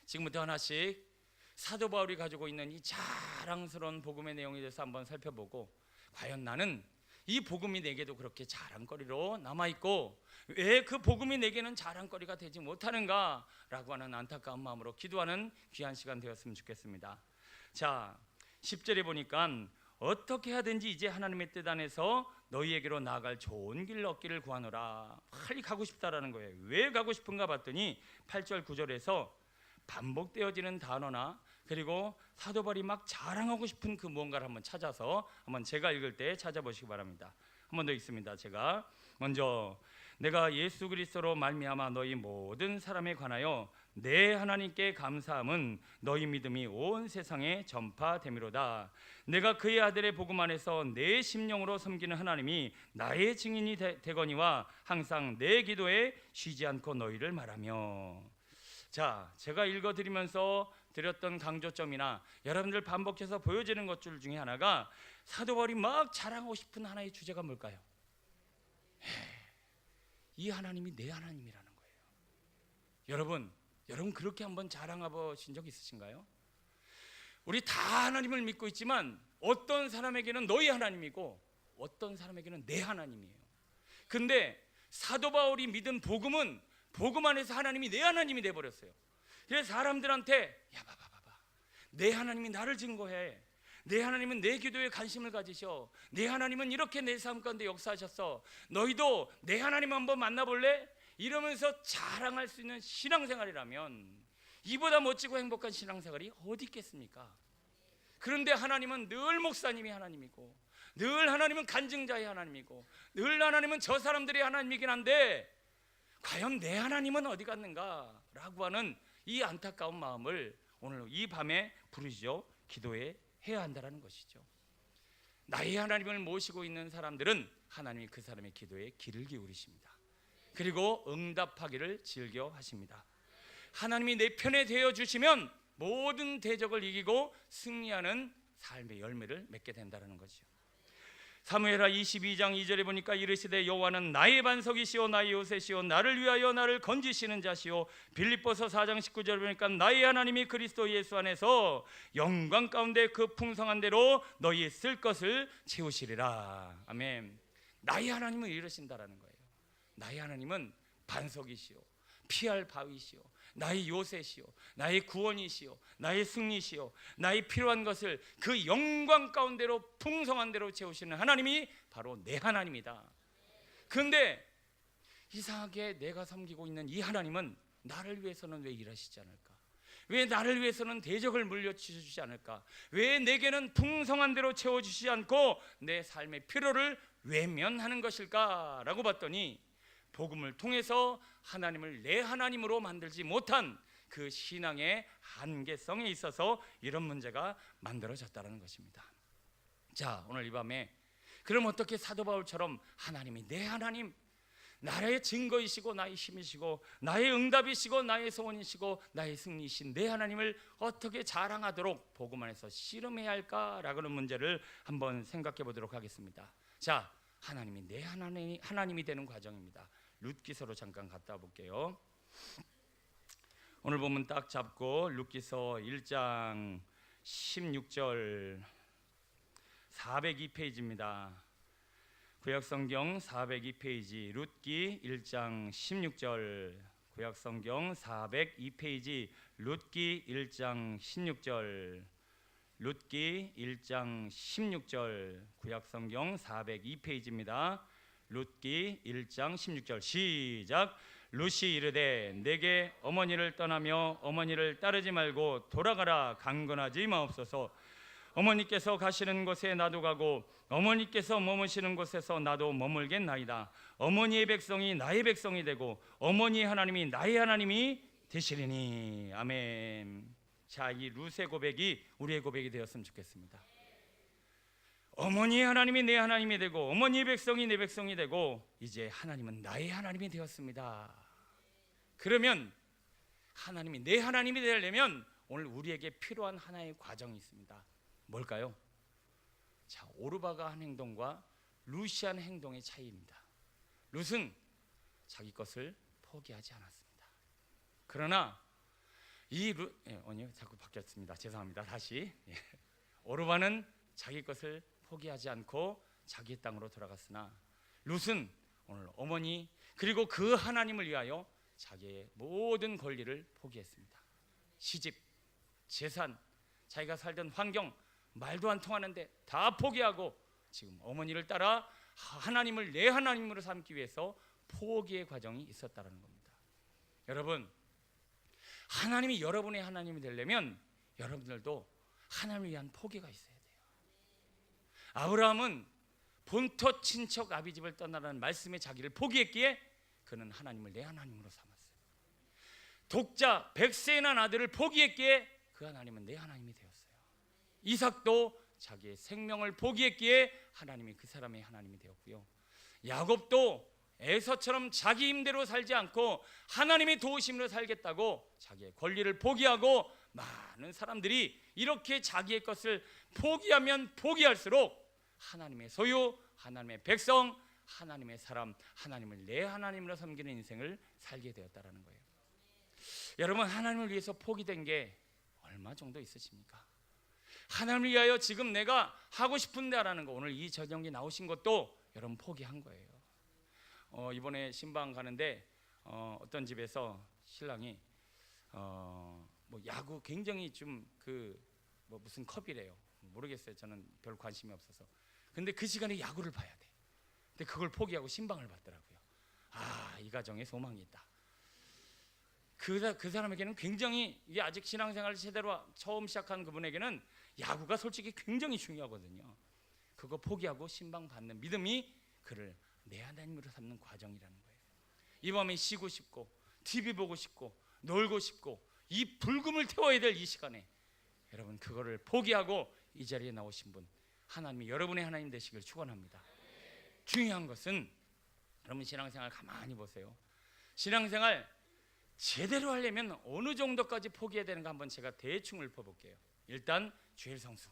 지금부터 하나씩 사도 바울이 가지고 있는 이 자랑스러운 복음의 내용에 대해서 한번 살펴보고, 과연 나는 이 복음이 내게도 그렇게 자랑거리로 남아있고 왜 그 복음이 내게는 자랑거리가 되지 못하는가 라고 하는 안타까운 마음으로 기도하는 귀한 시간 되었으면 좋겠습니다. 자, 10절에 보니까 어떻게 하든지 이제 하나님의 뜻 안에서 너희에게로 나아갈 좋은 길 얻기를 구하노라. 빨리 가고 싶다라는 거예요. 왜 가고 싶은가 봤더니 8절 9절에서 반복되어지는 단어나 그리고 사도 바울이 막 자랑하고 싶은 그 무언가를 한번 찾아서 한번 제가 읽을 때 찾아보시기 바랍니다. 한 번 더 읽습니다. 제가 먼저 내가 예수 그리스도로 말미암아 너희 모든 사람에 관하여 내 하나님께 감사함은 너희 믿음이 온 세상에 전파됨이로다. 내가 그의 아들의 복음 안에서 내 심령으로 섬기는 하나님이 나의 증인이 되거니와 항상 내 기도에 쉬지 않고 너희를 말하며. 자, 제가 읽어드리면서 드렸던 강조점이나 여러분들 반복해서 보여지는 것들 중에 하나가 사도 바울이 막 자랑하고 싶은 하나의 주제가 뭘까요? 이 하나님이 내 하나님이라는 거예요. 여러분 그렇게 한번 자랑해 보신 적 있으신가요? 우리 다 하나님을 믿고 있지만 어떤 사람에게는 너희 하나님이고 어떤 사람에게는 내 하나님이에요. 근데 사도 바울이 믿은 복음은 복음 안에서 하나님이 내 하나님이 돼버렸어요. 그래서 사람들한테 야 봐봐 내 하나님이 나를 증거해. 내 하나님은 내 기도에 관심을 가지셔. 내 하나님은 이렇게 내 삶 가운데 역사하셨어. 너희도 내 하나님 한번 만나볼래? 이러면서 자랑할 수 있는 신앙생활이라면 이보다 멋지고 행복한 신앙생활이 어디 있겠습니까? 그런데 하나님은 늘 목사님이 하나님이고, 늘 하나님은 간증자의 하나님이고, 늘 하나님은 저 사람들의 하나님이긴 한데 과연 내 하나님은 어디 갔는가? 라고 하는 이 안타까운 마음을 오늘 이 밤에 부르시죠. 기도에 해야 한다는 것이죠. 나의 하나님을 모시고 있는 사람들은 하나님이 그 사람의 기도에 귀를 기울이십니다. 그리고 응답하기를 즐겨 하십니다. 하나님이 내 편에 되어 주시면 모든 대적을 이기고 승리하는 삶의 열매를 맺게 된다는 거죠. 사무엘하 22장 2절에 보니까 이르시되 여호와는 나의 반석이시오 나의 요새시오 나를 위하여 나를 건지시는 자시오. 빌립보서 4장 19절에 보니까 나의 하나님이 그리스도 예수 안에서 영광 가운데 그 풍성한 대로 너희 쓸 것을 채우시리라. 아멘. 나의 하나님은 이러신다라는 거예요. 나의 하나님은 반석이시오 피할 바위시오 나의 요새시오 나의 구원이시오 나의 승리시오 나의 필요한 것을 그 영광 가운데로 풍성한 대로 채우시는 하나님이 바로 내 하나님이다. 그런데 이상하게 내가 섬기고 있는 이 하나님은 나를 위해서는 왜 일하시지 않을까? 왜 나를 위해서는 대적을 물려주시지 않을까? 왜 내게는 풍성한 대로 채워주시지 않고 내 삶의 필요를 외면하는 것일까? 라고 봤더니 복음을 통해서 하나님을 내 하나님으로 만들지 못한 그 신앙의 한계성에 있어서 이런 문제가 만들어졌다는 것입니다. 자, 오늘 이 밤에 그럼 어떻게 사도 바울처럼 하나님이 내 하나님, 나의 증거이시고 나의 힘이시고 나의 응답이시고 나의 소원이시고 나의 승리이신 내 하나님을 어떻게 자랑하도록 복음 안에서 씨름해야 할까라고 하는 문제를 한번 생각해 보도록 하겠습니다. 자, 하나님이 내 하나님이 되는 과정입니다. 룻기서로 잠깐 갔다 볼게요. 오늘 보면 딱 잡고 룻기서 1장 16절 402페이지입니다. 구약성경 402페이지 룻기 1장 16절 구약성경 402페이지 룻기 1장 16절 룻기 1장 16절 구약성경 402페이지입니다. 룻기 1장 16절 시작. 룻이 이르되 내게 어머니를 떠나며 어머니를 따르지 말고 돌아가라 강건하지 마옵소서. 어머니께서 가시는 곳에 나도 가고 어머니께서 머무시는 곳에서 나도 머물겠나이다. 어머니의 백성이 나의 백성이 되고 어머니의 하나님이 나의 하나님이 되시리니. 아멘. 자, 이 룻의 고백이 우리의 고백이 되었으면 좋겠습니다. 어머니의 하나님이 내 하나님이 되고 어머니의 백성이 내 백성이 되고 이제 하나님은 나의 하나님이 되었습니다. 그러면 하나님이 내 하나님이 되려면 오늘 우리에게 필요한 하나의 과정이 있습니다. 뭘까요? 자, 오르바가 한 행동과 룻이 한 행동의 차이입니다. 룻은 자기 것을 포기하지 않았습니다. 그러나 이 룻, 아니요, 자꾸 바뀌었습니다. 죄송합니다. 다시. 오르바는 자기 것을 포기하지 않고 자기 땅으로 돌아갔으나 룻은 오늘 어머니 그리고 그 하나님을 위하여 자기의 모든 권리를 포기했습니다. 시집, 재산, 자기가 살던 환경, 말도 안 통하는데 다 포기하고 지금 어머니를 따라 하나님을 내 하나님으로 삼기 위해서 포기의 과정이 있었다는 겁니다. 여러분, 하나님이 여러분의 하나님이 되려면 여러분들도 하나님을 위한 포기가 있어야 돼요. 아브라함은 본토 친척 아비집을 떠나라는 말씀에 자기를 포기했기에 그는 하나님을 내 하나님으로 삼았어요. 독자 100세에 난 아들을 포기했기에 그 하나님은 내 하나님이 되었어요. 이삭도 자기의 생명을 포기했기에 하나님이 그 사람의 하나님이 되었고요. 야곱도 에서처럼 자기 힘대로 살지 않고 하나님의 도우심으로 살겠다고 자기의 권리를 포기하고 많은 사람들이 이렇게 자기의 것을 포기하면 포기할수록 하나님의 소유, 하나님의 백성, 하나님의 사람, 하나님을 내 하나님으로 섬기는 인생을 살게 되었다는 거예요. 여러분, 하나님을 위해서 포기된 게 얼마 정도 있으십니까? 하나님을 위하여 지금 내가 하고 싶은데 하라는 거, 오늘 이 저녁에 나오신 것도 여러분 포기한 거예요. 이번에 신방 가는데 어떤 집에서 신랑이 뭐 야구 굉장히 좀 뭐 무슨 컵이래요. 모르겠어요. 저는 별 관심이 없어서. 근데 그 시간에 야구를 봐야 돼. 근데 그걸 포기하고 신방을 받더라고요. 아, 이 가정에 소망이 있다. 그 사람에게는 굉장히, 이게 아직 신앙생활을 제대로 처음 시작한 그분에게는 야구가 솔직히 굉장히 중요하거든요. 그거 포기하고 신방 받는 믿음이 그를 내 하나님으로 삼는 과정이라는 거예요. 이 밤에 쉬고 싶고 TV 보고 싶고 놀고 싶고 이 불금을 태워야 될 이 시간에 여러분 그거를 포기하고 이 자리에 나오신 분, 하나님이 여러분의 하나님 되시길 축원합니다. 중요한 것은 여러분 신앙생활 가만히 보세요. 신앙생활 제대로 하려면 어느 정도까지 포기해야 되는가 한번 제가 대충 읊어볼게요. 일단 주일 성수,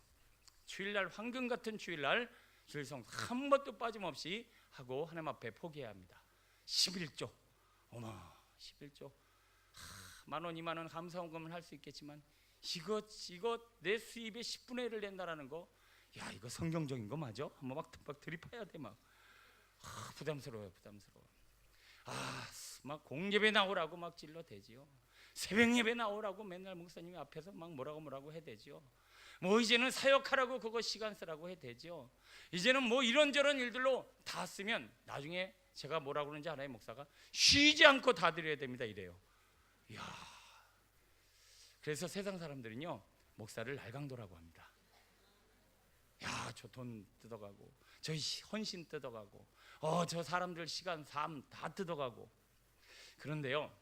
주일날 황금 같은 주일날 주일 성수 한 번도 빠짐없이 하고 하나님 앞에 포기해야 합니다. 11조, 어머 11조, 10,000원 20,000원 감사원금을 할 수 있겠지만 이거 내 수입의 10분의 1을 낸다라는 거, 야 이거 성경적인 거 맞아? 한번 막 들이파야 돼. 막 부담스러워요. 부담스러워. 막 공예배 나오라고 막 질러대지요. 새벽 예배 나오라고 맨날 목사님이 앞에서 막 뭐라고 해대지요. 뭐 이제는 사역하라고 그거 시간 쓰라고 해대지요. 이제는 뭐 이런저런 일들로 다 쓰면 나중에 제가 뭐라고 그러는지 알아요? 목사가 쉬지 않고 다 드려야 됩니다 이래요. 이야, 그래서 세상 사람들은요 목사를 날강도라고 합니다. 야, 저 돈 뜯어가고 저 헌신 뜯어가고 저 사람들 시간 삶 다 뜯어가고. 그런데요,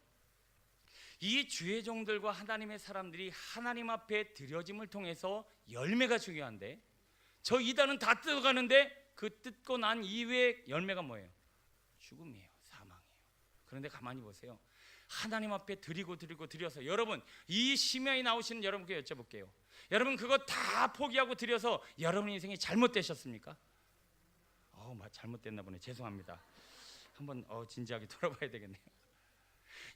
이 주의 종들과 하나님의 사람들이 하나님 앞에 드려짐을 통해서 열매가 중요한데 저 이단은 다 뜯어가는데 그 뜯고 난 이후에 열매가 뭐예요? 죽음이에요. 사망이에요. 그런데 가만히 보세요. 하나님 앞에 드려서, 여러분 이 심야에 나오시는 여러분께 여쭤볼게요. 여러분 그거 다 포기하고 드려서 여러분 인생이 잘못되셨습니까? 잘못됐나 보네. 죄송합니다. 한번 진지하게 돌아봐야 되겠네요.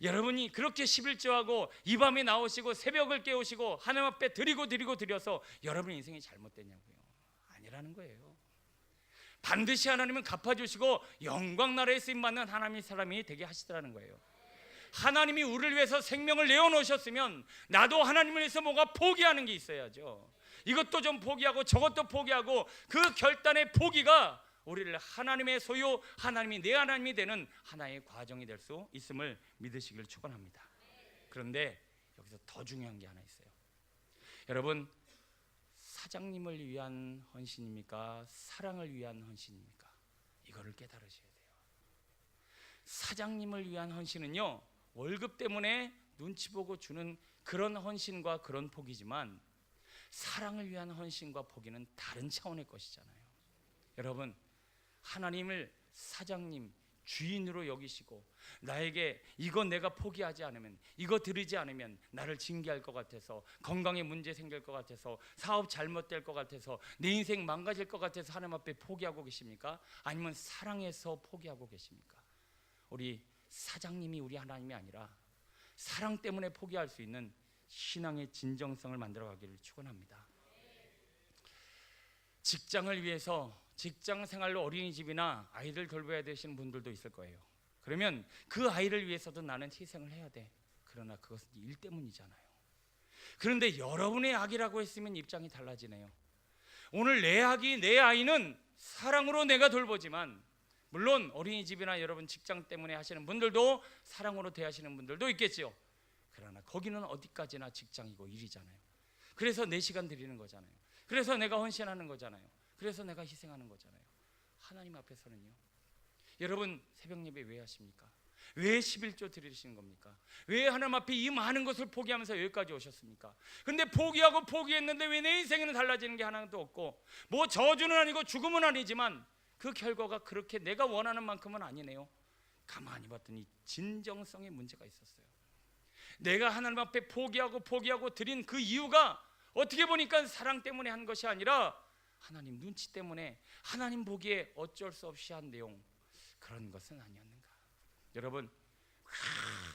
여러분이 그렇게 11조하고 이 밤에 나오시고 새벽을 깨우시고 하나님 앞에 드려서 여러분 인생이 잘못됐냐고요? 아니라는 거예요. 반드시 하나님은 갚아주시고 영광 나라에 쓰임받는 하나님의 사람이 되게 하시더라는 거예요. 하나님이 우리를 위해서 생명을 내어놓으셨으면 나도 하나님을 위해서 뭔가 포기하는 게 있어야죠. 이것도 좀 포기하고 저것도 포기하고 그 결단의 포기가 우리를 하나님의 소유, 하나님이 내 하나님이 되는 하나의 과정이 될 수 있음을 믿으시길 축원합니다. 그런데 여기서 더 중요한 게 하나 있어요. 여러분, 사장님을 위한 헌신입니까? 사랑을 위한 헌신입니까? 이거를 깨달으셔야 돼요. 사장님을 위한 헌신은요, 월급 때문에 눈치 보고 주는 그런 헌신과 그런 포기지만 사랑을 위한 헌신과 포기는 다른 차원의 것이잖아요. 여러분, 하나님을 사장님, 주인으로 여기시고 나에게 이거 내가 포기하지 않으면, 이거 드리지 않으면 나를 징계할 것 같아서, 건강에 문제 생길 것 같아서, 사업 잘못될 것 같아서, 내 인생 망가질 것 같아서 하나님 앞에 포기하고 계십니까? 아니면 사랑해서 포기하고 계십니까? 우리 사장님이 우리 하나님이 아니라 사랑 때문에 포기할 수 있는 신앙의 진정성을 만들어가기를 축원합니다. 직장을 위해서 직장 생활로 어린이집이나 아이들 돌봐야 되시는 분들도 있을 거예요. 그러면 그 아이를 위해서도 나는 희생을 해야 돼. 그러나 그것은 일 때문이잖아요. 그런데 여러분의 악이라고 했으면 입장이 달라지네요. 오늘 내 악이, 내 아이는 사랑으로 내가 돌보지만, 물론 어린이집이나 여러분 직장 때문에 하시는 분들도 사랑으로 대하시는 분들도 있겠죠. 그러나 거기는 어디까지나 직장이고 일이잖아요. 그래서 내 시간 드리는 거잖아요. 그래서 내가 헌신하는 거잖아요. 그래서 내가 희생하는 거잖아요. 하나님 앞에서는요, 여러분 새벽 예배 왜 하십니까? 왜 11조 드리시는 겁니까? 왜 하나님 앞에 이 많은 것을 포기하면서 여기까지 오셨습니까? 근데 포기하고 포기했는데 왜 내 인생에는 달라지는 게 하나도 없고, 뭐 저주는 아니고 죽음은 아니지만 그 결과가 그렇게 내가 원하는 만큼은 아니네요. 가만히 봤더니 진정성에 문제가 있었어요. 내가 하나님 앞에 포기하고 드린 그 이유가 어떻게 보니까 사랑 때문에 한 것이 아니라 하나님 눈치 때문에, 하나님 보기에 어쩔 수 없이 한 내용, 그런 것은 아니었는가? 여러분,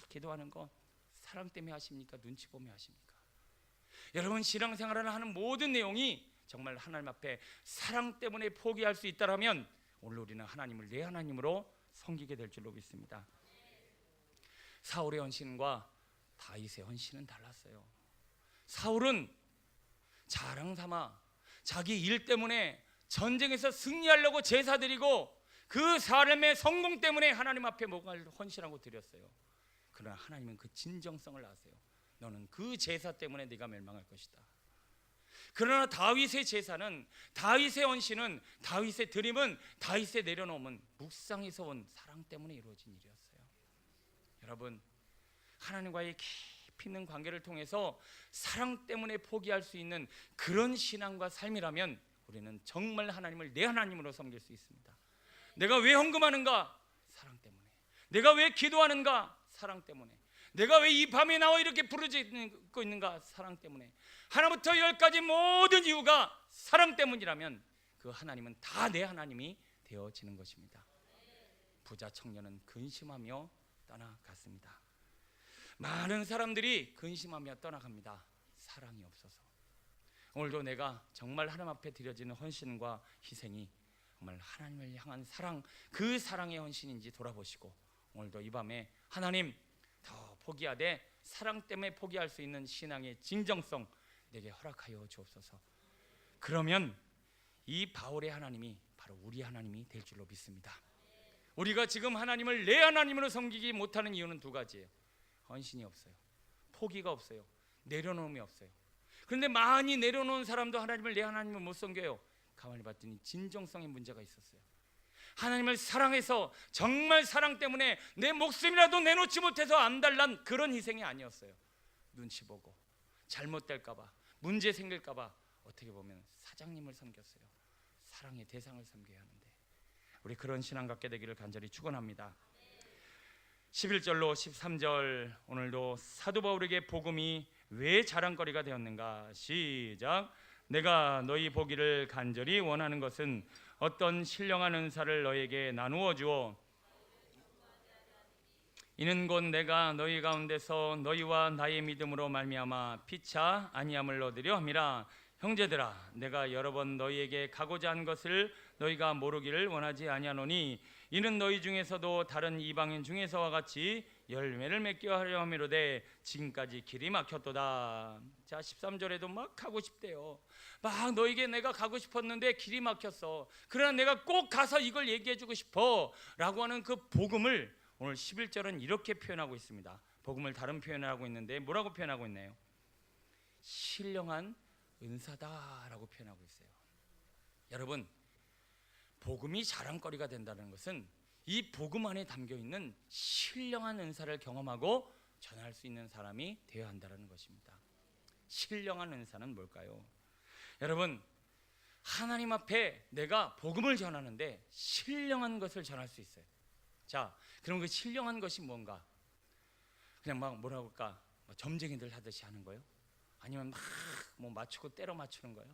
기도하는 거 사랑 때문에 하십니까? 눈치 보며 하십니까? 여러분 신앙생활을 하는 모든 내용이 정말 하나님 앞에 사랑 때문에 포기할 수 있다라면 오늘 우리는 하나님을 내 하나님으로 섬기게 될 줄로 믿습니다. 사울의 헌신과 다윗의 헌신은 달랐어요. 사울은 자랑 삼아 자기 일 때문에 전쟁에서 승리하려고 제사 드리고 그 삶의 성공 때문에 하나님 앞에 뭔가를 헌신하고 드렸어요. 그러나 하나님은 그 진정성을 아세요. 너는 그 제사 때문에 네가 멸망할 것이다. 그러나 다윗의 제사는, 다윗의 헌신은, 다윗의 드림은, 다윗의 내려놓음은 묵상에서 온 사랑 때문에 이루어진 일이었어요. 여러분, 하나님과의 깊이 있는 관계를 통해서 사랑 때문에 포기할 수 있는 그런 신앙과 삶이라면 우리는 정말 하나님을 내 하나님으로 섬길 수 있습니다. 내가 왜 헌금하는가? 사랑 때문에. 내가 왜 기도하는가? 사랑 때문에. 내가 왜 이 밤에 나와 이렇게 부르짖고 있는가? 사랑 때문에. 하나부터 열까지 모든 이유가 사랑 때문이라면 그 하나님은 다 내 하나님이 되어지는 것입니다. 부자 청년은 근심하며 떠나갔습니다. 많은 사람들이 근심하며 떠나갑니다. 사랑이 없어서. 오늘도 내가 정말 하나님 앞에 드려지는 헌신과 희생이 정말 하나님을 향한 사랑, 그 사랑의 헌신인지 돌아보시고 오늘도 이 밤에 하나님 더 포기하되 사랑 때문에 포기할 수 있는 신앙의 진정성 내게 허락하여 주옵소서. 그러면 이 바울의 하나님이 바로 우리 하나님이 될 줄로 믿습니다. 우리가 지금 하나님을 내 하나님으로 섬기지 못하는 이유는 두 가지예요. 헌신이 없어요. 포기가 없어요. 내려놓음이 없어요. 그런데 많이 내려놓은 사람도 하나님을 내 하나님을 못 섬겨요. 가만히 봤더니 진정성의 문제가 있었어요. 하나님을 사랑해서 정말 사랑 때문에 내 목숨이라도 내놓지 못해서 안달난 그런 희생이 아니었어요. 눈치 보고 잘못될까 봐, 문제 생길까 봐 어떻게 보면 사장님을 섬겼어요. 사랑의 대상을 섬겨야 하는데 우리 그런 신앙 갖게 되기를 간절히 축원합니다. 11절로 13절 오늘도 사도 바울에게 복음이 왜 자랑거리가 되었는가? 시작. 내가 너희 보기를 간절히 원하는 것은 어떤 신령한 은사를 너에게 나누어 주어 이는 곧 내가 너희 가운데서 너희와 나의 믿음으로 말미암아 피차 아니함을 얻으려 함이라. 형제들아, 내가 여러 번 너희에게 가고자 한 것을 너희가 모르기를 원하지 아니하노니 이는 너희 중에서도 다른 이방인 중에서와 같이 열매를 맺게 하려 함이로되 지금까지 길이 막혔도다. 자, 13절에도 막 가고 싶대요. 막 너에게 내가 가고 싶었는데 길이 막혔어. 그러나 내가 꼭 가서 이걸 얘기해 주고 싶어 라고 하는 그 복음을 오늘 11절은 이렇게 표현하고 있습니다. 복음을 다른 표현을 하고 있는데 뭐라고 표현하고 있나요? 신령한 은사다라고 표현하고 있어요. 여러분, 복음이 자랑거리가 된다는 것은 이 복음 안에 담겨있는 신령한 은사를 경험하고 전할 수 있는 사람이 되어야 한다는 것입니다. 신령한 은사는 뭘까요? 여러분, 하나님 앞에 내가 복음을 전하는데 신령한 것을 전할 수 있어요. 자, 그럼 그 신령한 것이 뭔가? 그냥 막 뭐라고 할까? 점쟁이들 하듯이 하는 거예요? 아니면 막 뭐 맞추고 때려 맞추는 거예요?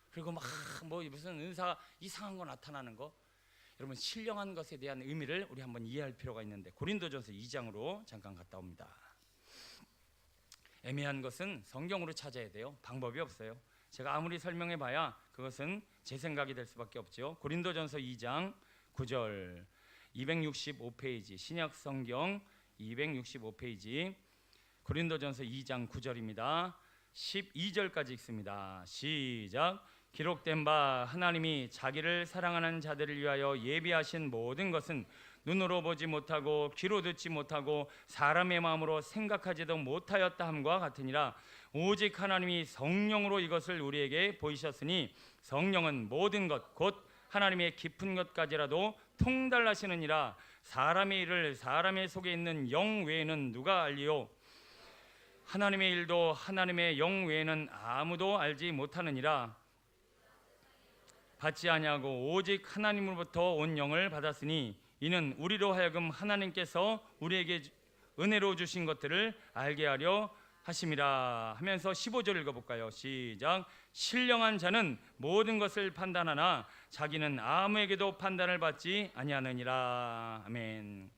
그리고 막 뭐 무슨 은사 이상한 거 나타나는 거? 여러분, 신령한 것에 대한 의미를 우리 한번 이해할 필요가 있는데 고린도전서 2장으로 잠깐 갔다 옵니다. 애매한 것은 성경으로 찾아야 돼요. 방법이 없어요. 제가 아무리 설명해 봐야 그것은 제 생각이 될 수밖에 없죠. 고린도전서 2장 9절 265페이지 신약 성경 265페이지 고린도전서 2장 9절입니다. 12절까지 읽습니다. 시작. 기록된 바 하나님이 자기를 사랑하는 자들을 위하여 예비하신 모든 것은 눈으로 보지 못하고 귀로 듣지 못하고 사람의 마음으로 생각하지도 못하였다 함과 같으니라. 오직 하나님이 성령으로 이것을 우리에게 보이셨으니 성령은 모든 것 곧 하나님의 깊은 것까지라도 통달하시느니라. 사람의 일을 사람의 속에 있는 영 외에는 누가 알리요? 하나님의 일도 하나님의 영 외에는 아무도 알지 못하느니라. 받지 아니하고 오직 하나님으로부터 온 영을 받았으니 이는 우리로 하여금 하나님께서 우리에게 은혜로 주신 것들을 알게 하려 하심이라 하면서 15절 읽어볼까요? 시작. 신령한 자는 모든 것을 판단하나 자기는 아무에게도 판단을 받지 아니하느니라. 아멘.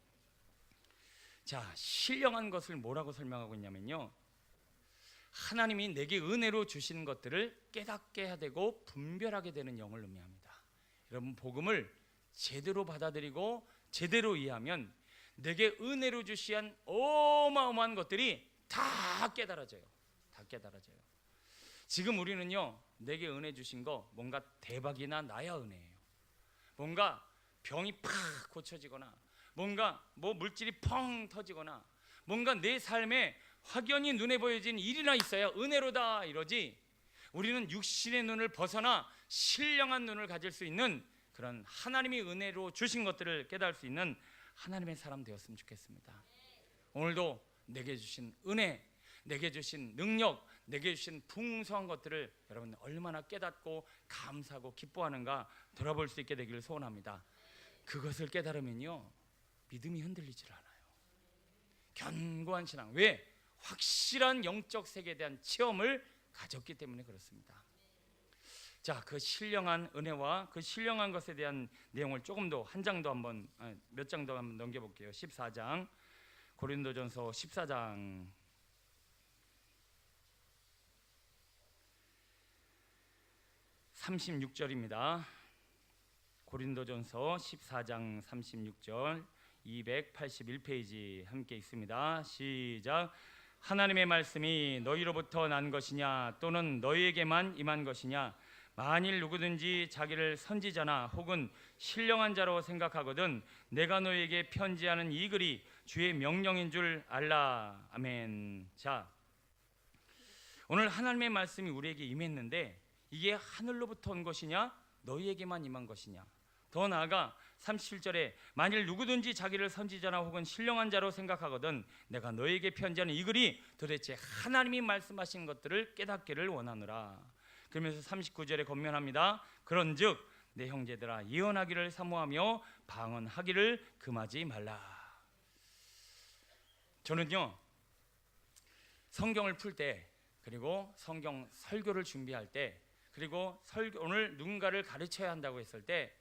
자, 신령한 것을 뭐라고 설명하고 있냐면요, 하나님이 내게 은혜로 주시는 것들을 깨닫게 해야 되고 분별하게 되는 영을 의미합니다. 여러분, 복음을 제대로 받아들이고 제대로 이해하면 내게 은혜로 주시한 어마어마한 것들이 다 깨달아져요. 다 깨달아져요. 지금 우리는요, 내게 은혜 주신 거 뭔가 대박이나 나야 은혜예요. 뭔가 병이 팍 고쳐지거나 뭔가 물질이 펑 터지거나 뭔가 내 삶에 확연히 눈에 보여진 일이나 있어야 은혜로다 이러지, 우리는 육신의 눈을 벗어나 신령한 눈을 가질 수 있는 그런 하나님이 은혜로 주신 것들을 깨달을 수 있는 하나님의 사람 되었으면 좋겠습니다. 오늘도 내게 주신 은혜, 내게 주신 능력, 내게 주신 풍성한 것들을 여러분 얼마나 깨닫고 감사하고 기뻐하는가 돌아볼 수 있게 되기를 소원합니다. 그것을 깨달으면요, 믿음이 흔들리질 않아요. 견고한 신앙, 왜? 확실한 영적 세계에 대한 체험을 가졌기 때문에 그렇습니다. 자, 그 신령한 은혜와 그 신령한 것에 대한 내용을 조금 더 한 장 더 한번, 몇 장 더 한번 넘겨볼게요. 14장, 고린도전서 14장 36절입니다. 고린도전서 14장 36절 281페이지 함께 읽습니다. 시작. 하나님의 말씀이 너희로부터 난 것이냐 또는 너희에게만 임한 것이냐, 만일 누구든지 자기를 선지자나 혹은 신령한 자로 생각하거든 내가 너희에게 편지하는 이 글이 주의 명령인 줄 알라. 아멘. 자, 오늘 하나님의 말씀이 우리에게 임했는데 이게 하늘로부터 온 것이냐 너희에게만 임한 것이냐, 더 나아가 37절에 만일 누구든지 자기를 선지자나 혹은 신령한 자로 생각하거든 내가 너희에게 편지하는 이 글이 도대체 하나님이 말씀하신 것들을 깨닫기를 원하노라. 그러면서 39절에 권면합니다. 그런즉 내 형제들아, 예언하기를 사모하며 방언하기를 금하지 말라. 저는요, 성경을 풀 때, 그리고 성경 설교를 준비할 때, 그리고 오늘 누군가를 가르쳐야 한다고 했을 때,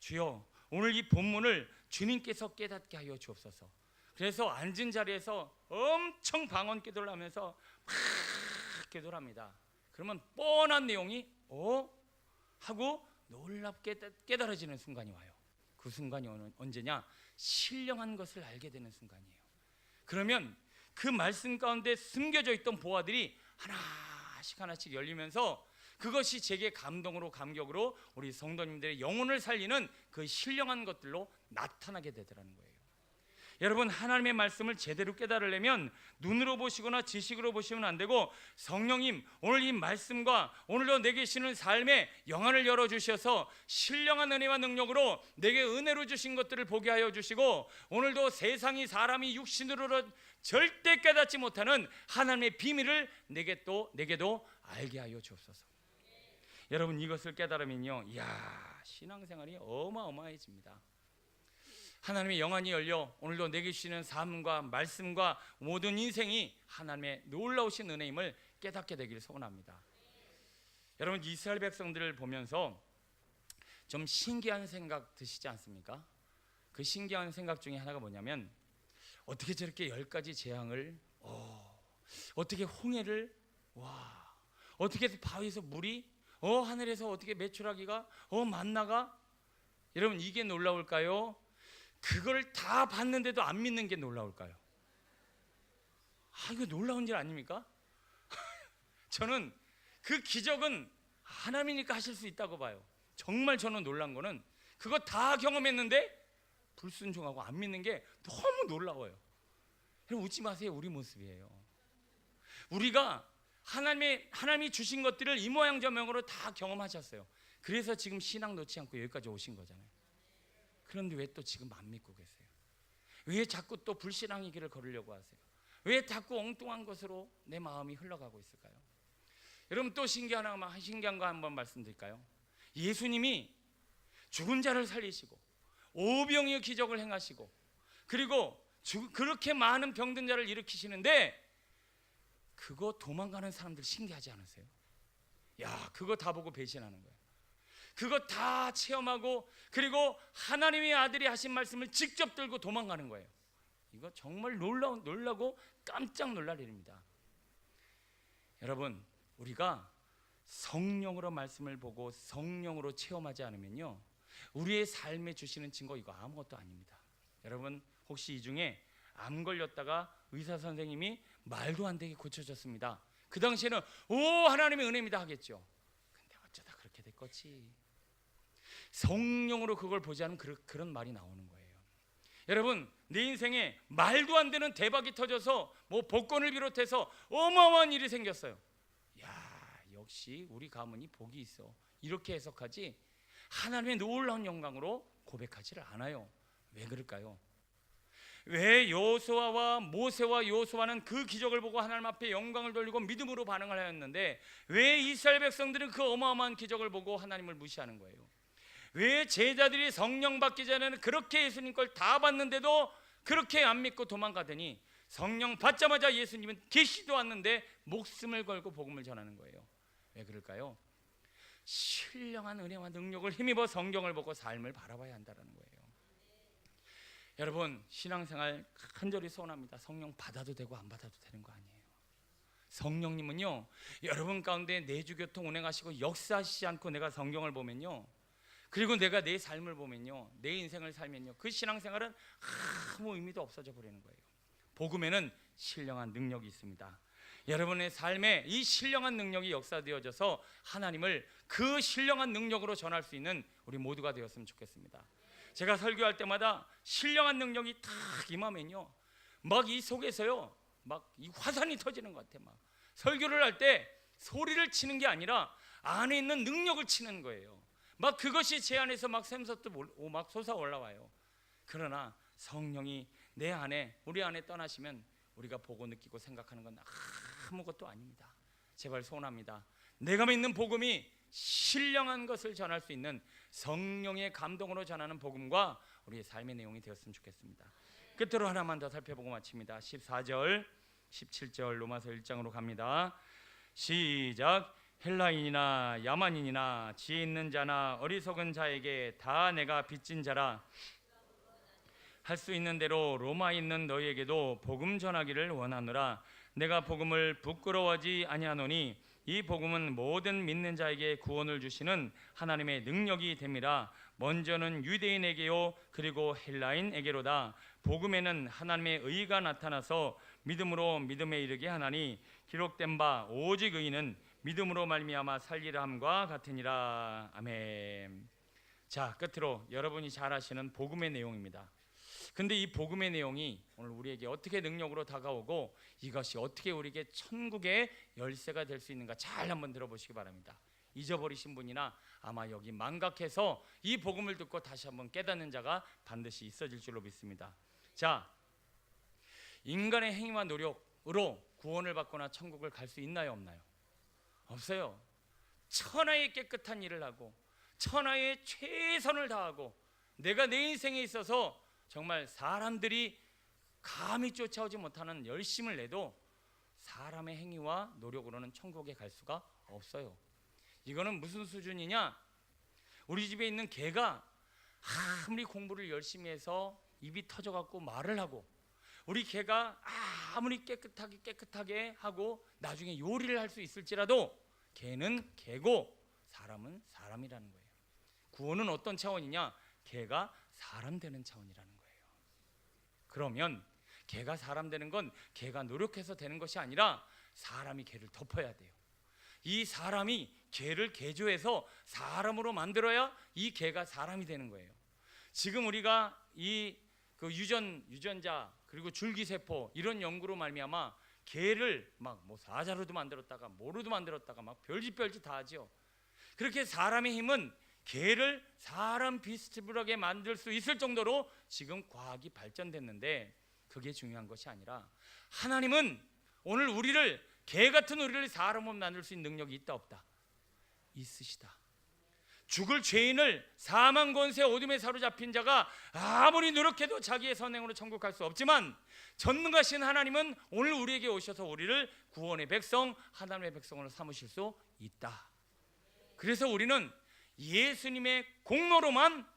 주여 오늘 이 본문을 주님께서 깨닫게 하여 주옵소서. 그래서 앉은 자리에서 엄청 방언 기도를 하면서 막 기도를 합니다. 그러면 뻔한 내용이 하고 놀랍게 깨달아지는 순간이 와요. 그 순간이 언제냐? 신령한 것을 알게 되는 순간이에요. 그러면 그 말씀 가운데 숨겨져 있던 보화들이 하나씩 열리면서 그것이 제게 감동으로 감격으로 우리 성도님들의 영혼을 살리는 그 신령한 것들로 나타나게 되더라는 거예요. 여러분, 하나님의 말씀을 제대로 깨달으려면 눈으로 보시거나 지식으로 보시면 안 되고, 성령님 오늘 이 말씀과 오늘도 내게 주시는 삶의 영안을 열어주셔서 신령한 은혜와 능력으로 내게 은혜로 주신 것들을 보게 하여 주시고, 오늘도 세상이 사람이 육신으로 절대 깨닫지 못하는 하나님의 비밀을 내게도 알게 하여 주옵소서. 여러분, 이것을 깨달으면요, 이야, 신앙생활이 어마어마해집니다. 하나님의 영안이 열려 오늘도 내게 주시는 삶과 말씀과 모든 인생이 하나님의 놀라우신 은혜임을 깨닫게 되기를 소원합니다. 여러분, 이스라엘 백성들을 보면서 좀 신기한 생각 드시지 않습니까? 그 신기한 생각 중에 하나가 뭐냐면, 어떻게 저렇게 10가지 재앙을, 어떻게 홍해를, 어떻게 바위에서 물이, 하늘에서 어떻게 메추라기가, 만나가. 여러분, 이게 놀라울까요? 그걸 다 봤는데도 안 믿는 게 놀라울까요? 이거 놀라운 일 아닙니까? 저는 그 기적은 하나님이니까 하실 수 있다고 봐요. 정말 저는 놀란 거는 그거 다 경험했는데 불순종하고 안 믿는 게 너무 놀라워요. 여러분, 웃지 마세요. 우리 모습이에요. 우리가 하나님이 주신 것들을 이 모양 저 모양으로 다 경험하셨어요. 그래서 지금 신앙 놓지 않고 여기까지 오신 거잖아요. 그런데 왜 또 지금 안 믿고 계세요? 왜 자꾸 또 불신앙의 길을 걸으려고 하세요? 왜 자꾸 엉뚱한 것으로 내 마음이 흘러가고 있을까요? 여러분, 또 신기한 거 한번 말씀드릴까요? 예수님이 죽은 자를 살리시고 오병이의 기적을 행하시고, 그리고 그렇게 많은 병든 자를 일으키시는데 그거 도망가는 사람들 신기하지 않으세요? 야, 그거 다 보고 배신하는 거예요. 그거 다 체험하고, 그리고 하나님의 아들이 하신 말씀을 직접 들고 도망가는 거예요. 이거 정말 놀라고 깜짝 놀랄 일입니다. 여러분, 우리가 성령으로 말씀을 보고 성령으로 체험하지 않으면요, 우리의 삶에 주시는 증거 이거 아무것도 아닙니다. 여러분, 혹시 이 중에 암 걸렸다가 의사 선생님이 말도 안 되게 고쳐졌습니다. 그 당시에는 오, 하나님의 은혜입니다 하겠죠. 근데 어쩌다 그렇게 됐겠지. 성령으로 그걸 보지 않으면 그런 말이 나오는 거예요. 여러분, 내 인생에 말도 안 되는 대박이 터져서 뭐 복권을 비롯해서 어마어마한 일이 생겼어요. 야, 역시 우리 가문이 복이 있어, 이렇게 해석하지 하나님의 놀라운 영광으로 고백하지를 않아요. 왜 그럴까요? 왜 여호수아와 모세와 요수아는 그 기적을 보고 하나님 앞에 영광을 돌리고 믿음으로 반응을 하였는데, 왜 이스라엘 백성들은 그 어마어마한 기적을 보고 하나님을 무시하는 거예요? 왜 제자들이 성령 받기 전에는 그렇게 예수님 걸 다 받는데도 그렇게 안 믿고 도망가더니 성령 받자마자 예수님은 계시도 않는데 목숨을 걸고 복음을 전하는 거예요? 왜 그럴까요? 신령한 은혜와 능력을 힘입어 성경을 보고 삶을 바라봐야 한다는 거예요. 여러분, 신앙생활 간절히 소원합니다. 성령 받아도 되고 안 받아도 되는 거 아니에요. 성령님은요, 여러분 가운데 내주교통 운행하시고 역사하시지 않고 내가 성경을 보면요, 그리고 내가 내 삶을 보면요, 내 인생을 살면요, 그 신앙생활은 아무 의미도 없어져 버리는 거예요. 복음에는 신령한 능력이 있습니다. 여러분의 삶에 이 신령한 능력이 역사되어져서 하나님을 그 신령한 능력으로 전할 수 있는 우리 모두가 되었으면 좋겠습니다. 제가 설교할 때마다 신령한 능력이 탁 임하면요, 막 이 속에서요, 막 이 화산이 터지는 것 같아. 막 설교를 할 때 소리를 치는 게 아니라 안에 있는 능력을 치는 거예요. 막 그것이 제 안에서 막 샘솟듯 막 솟아 올라와요. 그러나 성령이 내 안에, 우리 안에 떠나시면 우리가 보고 느끼고 생각하는 건 아무것도 아닙니다. 제발 소원합니다. 내가 믿는 복음이 신령한 것을 전할 수 있는 성령의 감동으로 전하는 복음과 우리의 삶의 내용이 되었으면 좋겠습니다. 끝으로 하나만 더 살펴보고 마칩니다. 14절 17절 로마서 1장으로 갑니다. 시작. 헬라인이나 야만인이나 지혜 있는 자나 어리석은 자에게 다 내가 빚진 자라. 할 수 있는 대로 로마에 있는 너희에게도 복음 전하기를 원하노라. 내가 복음을 부끄러워하지 아니하노니 이 복음은 모든 믿는 자에게 구원을 주시는 하나님의 능력이 됨이라. 먼저는 유대인에게요 그리고 헬라인에게로다. 복음에는 하나님의 의가 나타나서 믿음으로 믿음에 이르게 하나니 기록된 바 오직 의인은 믿음으로 말미암아 살리라 함과 같으니라. 아멘. 자, 끝으로 여러분이 잘 아시는 복음의 내용입니다. 근데 이 복음의 내용이 오늘 우리에게 어떻게 능력으로 다가오고 이것이 어떻게 우리에게 천국의 열쇠가 될 수 있는가 잘 한번 들어보시기 바랍니다. 잊어버리신 분이나 아마 여기 망각해서 이 복음을 듣고 다시 한번 깨닫는 자가 반드시 있어질 줄로 믿습니다. 자, 인간의 행위와 노력으로 구원을 받거나 천국을 갈 수 있나요, 없나요? 없어요. 천하의 깨끗한 일을 하고 천하의 최선을 다하고 내가 내 인생에 있어서 정말 사람들이 감히 쫓아오지 못하는 열심을 내도 사람의 행위와 노력으로는 천국에 갈 수가 없어요. 이거는 무슨 수준이냐? 우리 집에 있는 개가 아무리 공부를 열심히 해서 입이 터져갖고 말을 하고, 우리 개가 아무리 깨끗하게 하고 나중에 요리를 할 수 있을지라도 개는 개고 사람은 사람이라는 거예요. 구원은 어떤 차원이냐? 개가 사람 되는 차원이라는 거예요. 그러면 개가 사람 되는 건 개가 노력해서 되는 것이 아니라 사람이 개를 덮어야 돼요. 이 사람이 개를 개조해서 사람으로 만들어야 이 개가 사람이 되는 거예요. 지금 우리가 이 유전자 그리고 줄기세포 이런 연구로 말미암아 개를 막 뭐 사자로도 만들었다가 뭐로도 만들었다가 막 별짓 다 하죠. 그렇게 사람의 힘은 개를 사람 비슷하게 만들 수 있을 정도로 지금 과학이 발전됐는데 그게 중요한 것이 아니라 하나님은 오늘 우리를, 개 같은 우리를 사람으로 만들 수 있는 능력이 있다 없다? 있으시다. 죽을 죄인을 사망 권세 어둠에 사로잡힌 자가 아무리 노력해도 자기의 선행으로 천국 갈 수 없지만 전능하신 하나님은 오늘 우리에게 오셔서 우리를 구원의 백성, 하나님의 백성으로 삼으실 수 있다. 그래서 우리는 예수님의 공로로만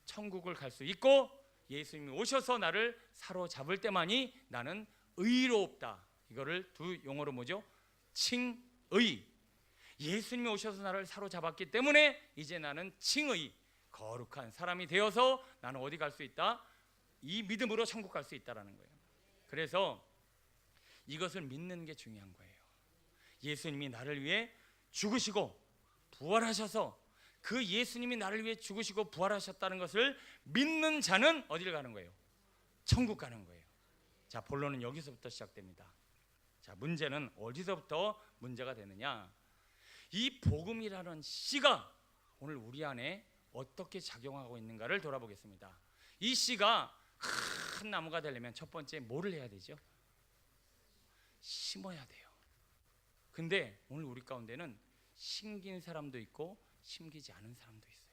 천국을 갈 수 있고 예수님이 오셔서 나를 사로잡을 때만이 나는 의롭다. 이거를 두 용어로 뭐죠? 칭의. 예수님이 오셔서 나를 사로잡았기 때문에 이제 나는 칭의, 거룩한 사람이 되어서 나는 어디 갈 수 있다? 이 믿음으로 천국 갈 수 있다라는 거예요. 그래서 이것을 믿는 게 중요한 거예요. 예수님이 나를 위해 죽으시고 부활하셔서 그 예수님이 나를 위해 죽으시고 부활하셨다는 것을 믿는 자는 어디를 가는 거예요? 천국 가는 거예요. 자, 본론은 여기서부터 시작됩니다. 자, 문제는 어디서부터 문제가 되느냐? 이 복음이라는 씨가 오늘 우리 안에 어떻게 작용하고 있는가를 돌아보겠습니다. 이 씨가 큰 나무가 되려면 첫 번째 뭐를 해야 되죠? 심어야 돼요. 근데 오늘 우리 가운데는 심긴 사람도 있고 심기지 않은 사람도 있어요.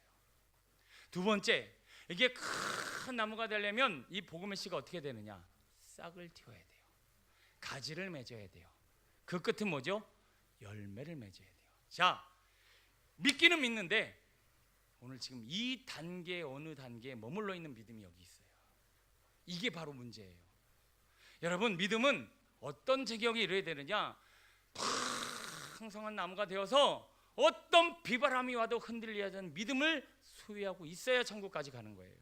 두 번째, 이게 큰 나무가 되려면 이 복음의 씨가 어떻게 되느냐? 싹을 틔워야 돼요. 가지를 맺어야 돼요. 그 끝은 뭐죠? 열매를 맺어야 돼요. 자, 믿기는 믿는데 오늘 지금 이 단계, 어느 단계에 머물러 있는 믿음이 여기 있어요. 이게 바로 문제예요. 여러분, 믿음은 어떤 제격이 이루어야 되느냐? 풍성한 나무가 되어서 어떤 비바람이 와도 흔들리지 않는 믿음을 소유하고 있어야 천국까지 가는 거예요.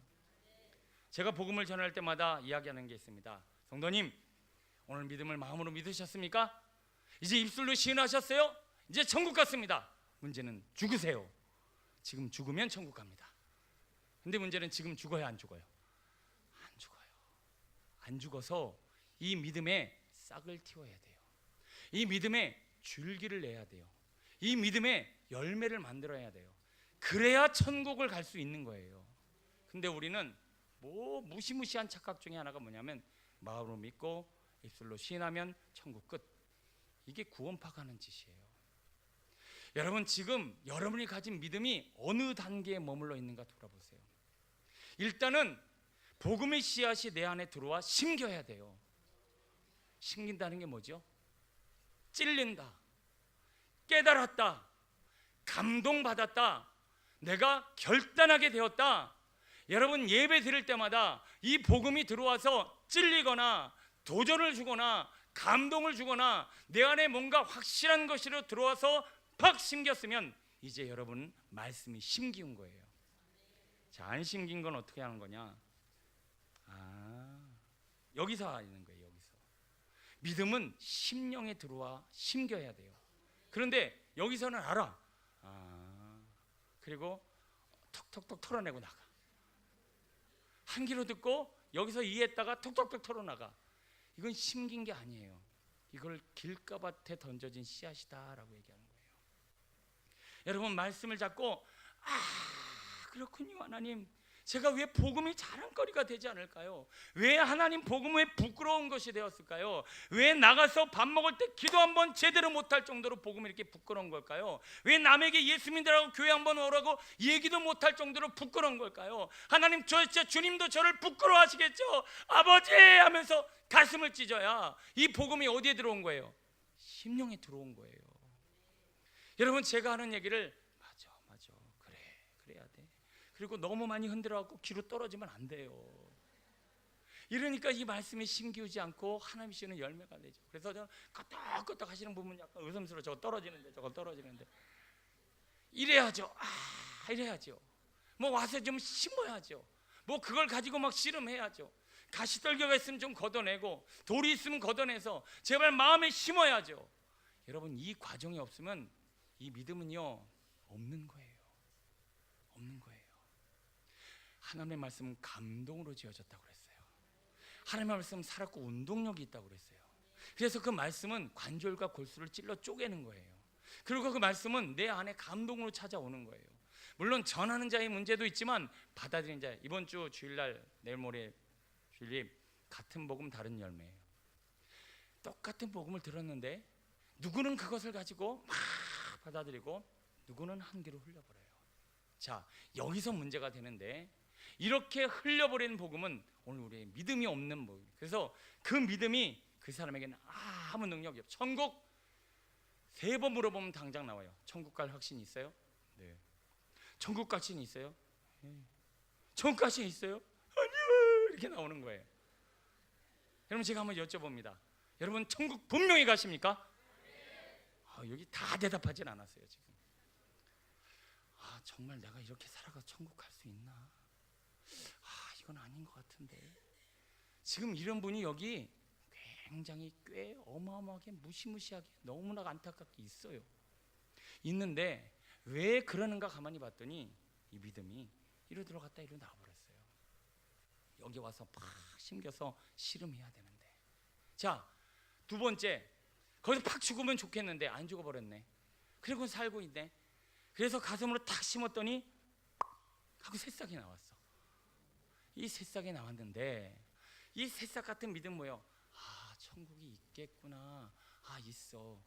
제가 복음을 전할 때마다 이야기하는 게 있습니다. 성도님, 오늘 믿음을 마음으로 믿으셨습니까? 이제 입술로 시인하셨어요? 이제 천국 갔습니다. 문제는 죽으세요. 지금 죽으면 천국 갑니다. 근데 문제는 지금 죽어야 안 죽어요? 안 죽어요. 안 죽어서 이 믿음에 싹을 틔워야 돼요. 이 믿음에 줄기를 내야 돼요. 이 믿음에 열매를 만들어야 돼요. 그래야 천국을 갈 수 있는 거예요. 근데 우리는 무시무시한 착각 중에 하나가 뭐냐면 마음으로 믿고 입술로 시인하면 천국 끝. 이게 구원파가는 짓이에요. 여러분, 지금 여러분이 가진 믿음이 어느 단계에 머물러 있는가 돌아보세요. 일단은 복음의 씨앗이 내 안에 들어와 심겨야 돼요. 심긴다는 게 뭐죠? 찔린다, 깨달았다, 감동받았다, 내가 결단하게 되었다. 여러분, 예배 드릴 때마다 이 복음이 들어와서 찔리거나 도전을 주거나 감동을 주거나 내 안에 뭔가 확실한 것으로 들어와서 팍 심겼으면 이제 여러분 말씀이 심기운 거예요. 자, 안 심긴 건 어떻게 하는 거냐? 여기서 있는 거예요. 여기서 믿음은 심령에 들어와 심겨야 돼요. 그런데 여기서는 알아. 그리고 톡톡톡 털어내고 나가. 한 귀로 듣고 여기서 이해했다가 톡톡톡 털어나가. 이건 심긴 게 아니에요. 이걸 길가밭에 던져진 씨앗이다라고 얘기하는 거예요. 여러분, 말씀을 잡고 그렇군요 하나님, 제가 왜 복음이 자랑거리가 되지 않을까요? 왜 하나님 복음에 부끄러운 것이 되었을까요? 왜 나가서 밥 먹을 때 기도 한번 제대로 못할 정도로 복음이 이렇게 부끄러운 걸까요? 왜 남에게 예수 믿으라고 교회 한번 오라고 얘기도 못할 정도로 부끄러운 걸까요? 하나님, 진짜 주님도 저를 부끄러워하시겠죠? 아버지 하면서 가슴을 찢어야 이 복음이 어디에 들어온 거예요? 심령에 들어온 거예요. 여러분, 제가 하는 얘기를 맞아 그래야 돼. 그리고 너무 많이 흔들어갖고 귀로 떨어지면 안 돼요. 이러니까 이 말씀이 심기우지 않고 하나님 씨는 열매가 되죠. 그래서 저는 끄떡끄떡 하시는 부분 약간 의심스러워. 저거 떨어지는데 이래야죠. 이래야죠. 뭐 와서 좀 심어야죠. 뭐 그걸 가지고 막 씨름해야죠. 가시떨겨가 있으면 좀 걷어내고 돌이 있으면 걷어내서 제발 마음에 심어야죠. 여러분, 이 과정이 없으면 이 믿음은요 없는 거예요. 없는 거예요. 하나님의 말씀은 감동으로 지어졌다고 그랬어요. 하나님의 말씀은 살았고 운동력이 있다고 그랬어요. 그래서 그 말씀은 관절과 골수를 찔러 쪼개는 거예요. 그리고 그 말씀은 내 안에 감동으로 찾아오는 거예요. 물론 전하는 자의 문제도 있지만 받아들이는 자, 이번 주 주일날 내일 모레 주일님 같은 복음 다른 열매예요. 똑같은 복음을 들었는데 누구는 그것을 가지고 막 받아들이고 누구는 한 귀로 흘려버려요. 자, 여기서 문제가 되는데 이렇게 흘려버리는 복음은 오늘 우리의 믿음이 없는 복음. 그래서 그 믿음이 그 사람에게는 아무 능력이 없어요. 천국 3번 물어보면 당장 나와요. 천국 갈 확신이 있어요? 네. 천국 확신이 있어요? 네. 천국 확신이 있어요? 아니요. 이렇게 나오는 거예요. 여러분, 제가 한번 여쭤봅니다. 여러분, 천국 분명히 가십니까? 여기 다 대답하진 않았어요. 지금 정말 내가 이렇게 살아가 천국 갈 수 있나? 이건 아닌 것 같은데. 지금 이런 분이 여기 굉장히 꽤 어마어마하게 무시무시하게 너무나 안타깝게 있어요. 있는데 왜 그러는가 가만히 봤더니 이 믿음이 이리로 들어갔다 이리로 나와버렸어요. 여기 와서 팍 심겨서 씨름해야 되는데. 자, 두 번째, 거기서 팍 죽으면 좋겠는데 안 죽어버렸네. 그리고 살고 있네. 그래서 가슴으로 탁 심었더니 하고 새싹이 나왔어. 이 새싹이 나왔는데 이 새싹 같은 믿음 뭐예요? 천국이 있겠구나. 있어.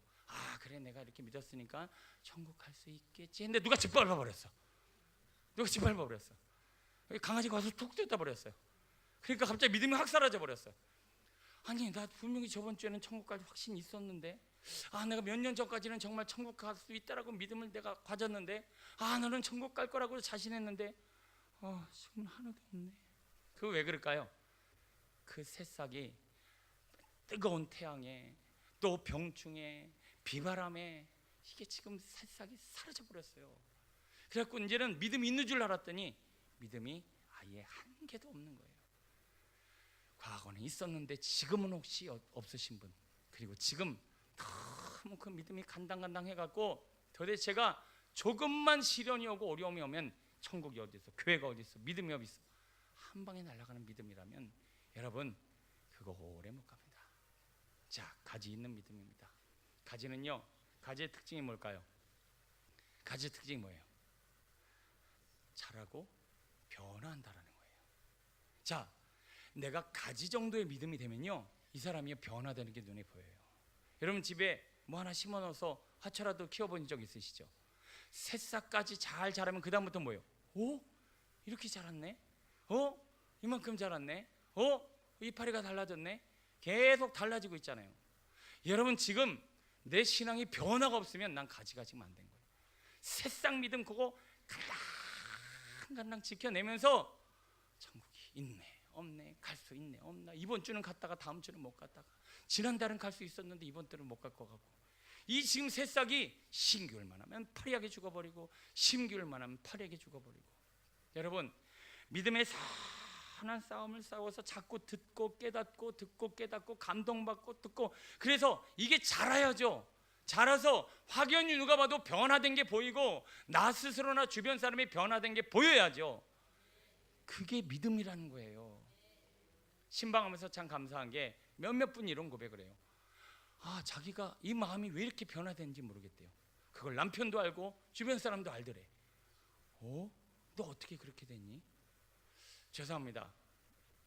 그래, 내가 이렇게 믿었으니까 천국 갈 수 있겠지 했는데 누가 짓밟아 버렸어. 강아지가 와서 툭 뜯어 버렸어요. 그러니까 갑자기 믿음이 확 사라져 버렸어요. 아니, 나 분명히 저번 주에는 천국 갈 확신이 있었는데, 내가 몇 년 전까지는 정말 천국 갈 수 있다라고 믿음을 내가 가졌는데, 너는 천국 갈 거라고 자신했는데, 지금 하나도 없네. 그거 왜 그럴까요? 그 새싹이 뜨거운 태양에, 또 병충해, 비바람에 이게 지금 새싹이 사라져 버렸어요. 그래갖고 이제는 믿음이 있는 줄 알았더니 믿음이 아예 한 개도 없는 거예요. 과거는 있었는데 지금은 혹시 없으신 분, 그리고 지금 너무 그 믿음이 간당간당 해갖고 도대체 제가 조금만 시련이 오고 어려움이 오면 천국이 어디 있어, 교회가 어디 있어, 믿음이 어디 있어, 한 방에 날아가는 믿음이라면 여러분 그거 오래 못 갑니다. 자, 가지 있는 믿음입니다. 가지는요, 가지의 특징이 뭘까요? 가지의 특징이 뭐예요? 자라고 변화한다라는 거예요. 자, 내가 가지 정도의 믿음이 되면요, 이 사람이 변화되는 게 눈에 보여요. 여러분 집에 뭐 하나 심어 넣어서 화초라도 키워본 적 있으시죠? 새싹까지 잘 자라면 그 다음부터 뭐예요? 이렇게 자랐네? 이만큼 자랐네? 이파리가 달라졌네? 계속 달라지고 있잖아요. 여러분 지금 내 신앙이 변화가 없으면 난 가지가 지금 안 된 거예요. 새싹 믿음 그거 간당간당 지켜내면서 천국이 있네 없네, 갈 수 있네 없나, 이번 주는 갔다가 다음 주는 못 갔다가, 지난달은 갈 수 있었는데 이번 달은 못 갈 것 같고, 이 지금 새싹이 신기울만 하면 파리하게 죽어버리고 심기울만 하면 파리하게 죽어버리고. 여러분 믿음의 선한 싸움을 싸워서 자꾸 듣고 깨닫고 듣고 깨닫고 감동받고 듣고, 그래서 이게 자라야죠. 자라서 확연히 누가 봐도 변화된 게 보이고 나 스스로나 주변 사람이 변화된 게 보여야죠. 그게 믿음이라는 거예요. 신방하면서 참 감사한 게 몇몇 분이 이런 고백을 해요. 자기가 이 마음이 왜 이렇게 변화되는지 모르겠대요. 그걸 남편도 알고 주변 사람도 알더래. 너 어떻게 그렇게 됐니? 죄송합니다.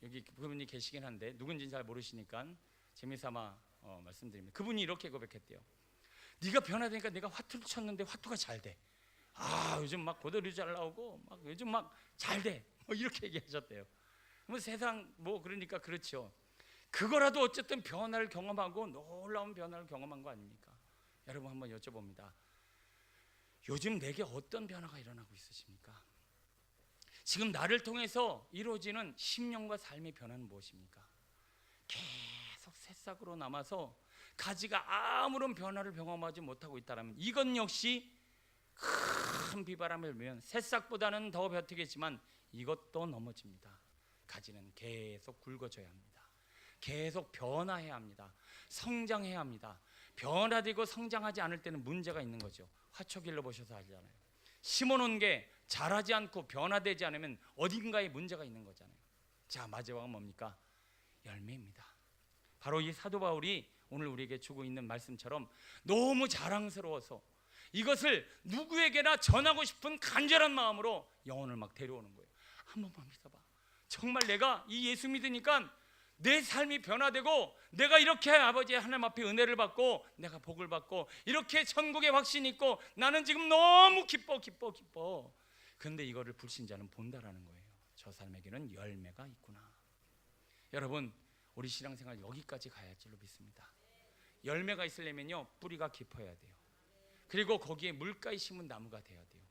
여기 그분이 계시긴 한데 누군지는 잘 모르시니까 재미삼아 말씀드립니다. 그분이 이렇게 고백했대요. 네가 변화되니까 내가 화투를 쳤는데 화투가 잘 돼. 요즘 막 고도리 잘 나오고 막 요즘 막 잘 돼. 이렇게 얘기하셨대요. 세상 그러니까 그렇죠. 그거라도 어쨌든 변화를 경험하고 놀라운 변화를 경험한 거 아닙니까? 여러분 한번 여쭤봅니다. 요즘 내게 어떤 변화가 일어나고 있으십니까? 지금 나를 통해서 이루어지는 심령과 삶의 변화는 무엇입니까? 계속 새싹으로 남아서 가지가 아무런 변화를 경험하지 못하고 있다면 이건 역시 큰 비바람을 불면 새싹보다는 더 벼트겠지만 이것도 넘어집니다. 가지는 계속 굵어져야 합니다. 계속 변화해야 합니다. 성장해야 합니다. 변화되고 성장하지 않을 때는 문제가 있는 거죠. 화초길로 보셔서 알잖아요. 심어놓은 게 자라지 않고 변화되지 않으면 어딘가에 문제가 있는 거잖아요. 자, 마지막은 뭡니까? 열매입니다. 바로 이 사도 바울이 오늘 우리에게 주고 있는 말씀처럼 너무 자랑스러워서 이것을 누구에게나 전하고 싶은 간절한 마음으로 영혼을 막 데려오는 거예요. 한 번만 믿어봐. 정말 내가 이 예수 믿으니까 내 삶이 변화되고 내가 이렇게 아버지 하나님 앞에 은혜를 받고 내가 복을 받고 이렇게 천국에 확신이 있고 나는 지금 너무 기뻐. 그런데 이거를 불신자는 본다라는 거예요. 저 삶에게는 열매가 있구나. 여러분 우리 신앙생활 여기까지 가야 할 줄로 믿습니다. 열매가 있으려면요 뿌리가 깊어야 돼요. 그리고 거기에 물가에 심은 나무가 돼야 돼요.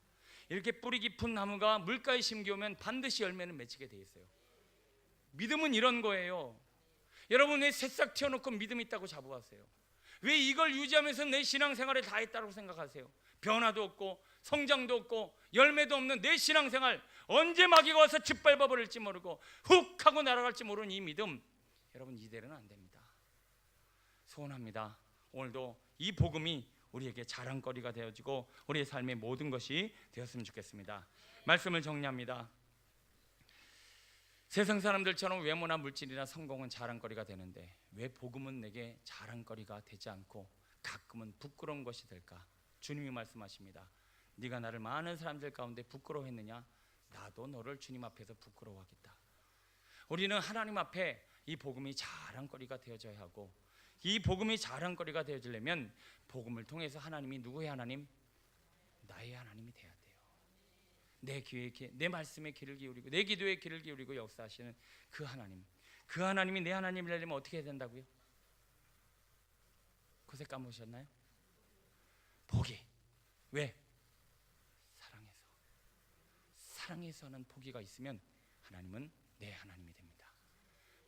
이렇게 뿌리 깊은 나무가 물가에 심겨오면 반드시 열매는 맺히게 돼 있어요. 믿음은 이런 거예요. 여러분 왜 새싹 튀어놓고 믿음 있다고 잡아왔어요? 왜 이걸 유지하면서 내 신앙생활을 다 했다고 생각하세요? 변화도 없고 성장도 없고 열매도 없는 내 신앙생활, 언제 마귀가 와서 짓밟아 버릴지 모르고 훅 하고 날아갈지 모르는 이 믿음, 여러분 이대로는 안 됩니다. 소원합니다. 오늘도 이 복음이 우리에게 자랑거리가 되어지고 우리의 삶의 모든 것이 되었으면 좋겠습니다. 말씀을 정리합니다. 세상 사람들처럼 외모나 물질이나 성공은 자랑거리가 되는데 왜 복음은 내게 자랑거리가 되지 않고 가끔은 부끄러운 것이 될까? 주님이 말씀하십니다. 네가 나를 많은 사람들 가운데 부끄러워했느냐? 나도 너를 주님 앞에서 부끄러워하겠다. 우리는 하나님 앞에 이 복음이 자랑거리가 되어져야 하고, 이 복음이 자랑거리가 되어지려면 복음을 통해서 하나님이 누구의 하나님? 나의 하나님이 돼야 돼요. 내 귀에, 내 말씀에 귀를 기울이고 내 기도에 귀를 기울이고 역사하시는 그 하나님, 그 하나님이 내 하나님이라면 어떻게 해야 된다고요? 그새 까먹으셨나요? 포기. 왜? 사랑해서 하는 포기가 있으면 하나님은 내 하나님이 됩니다.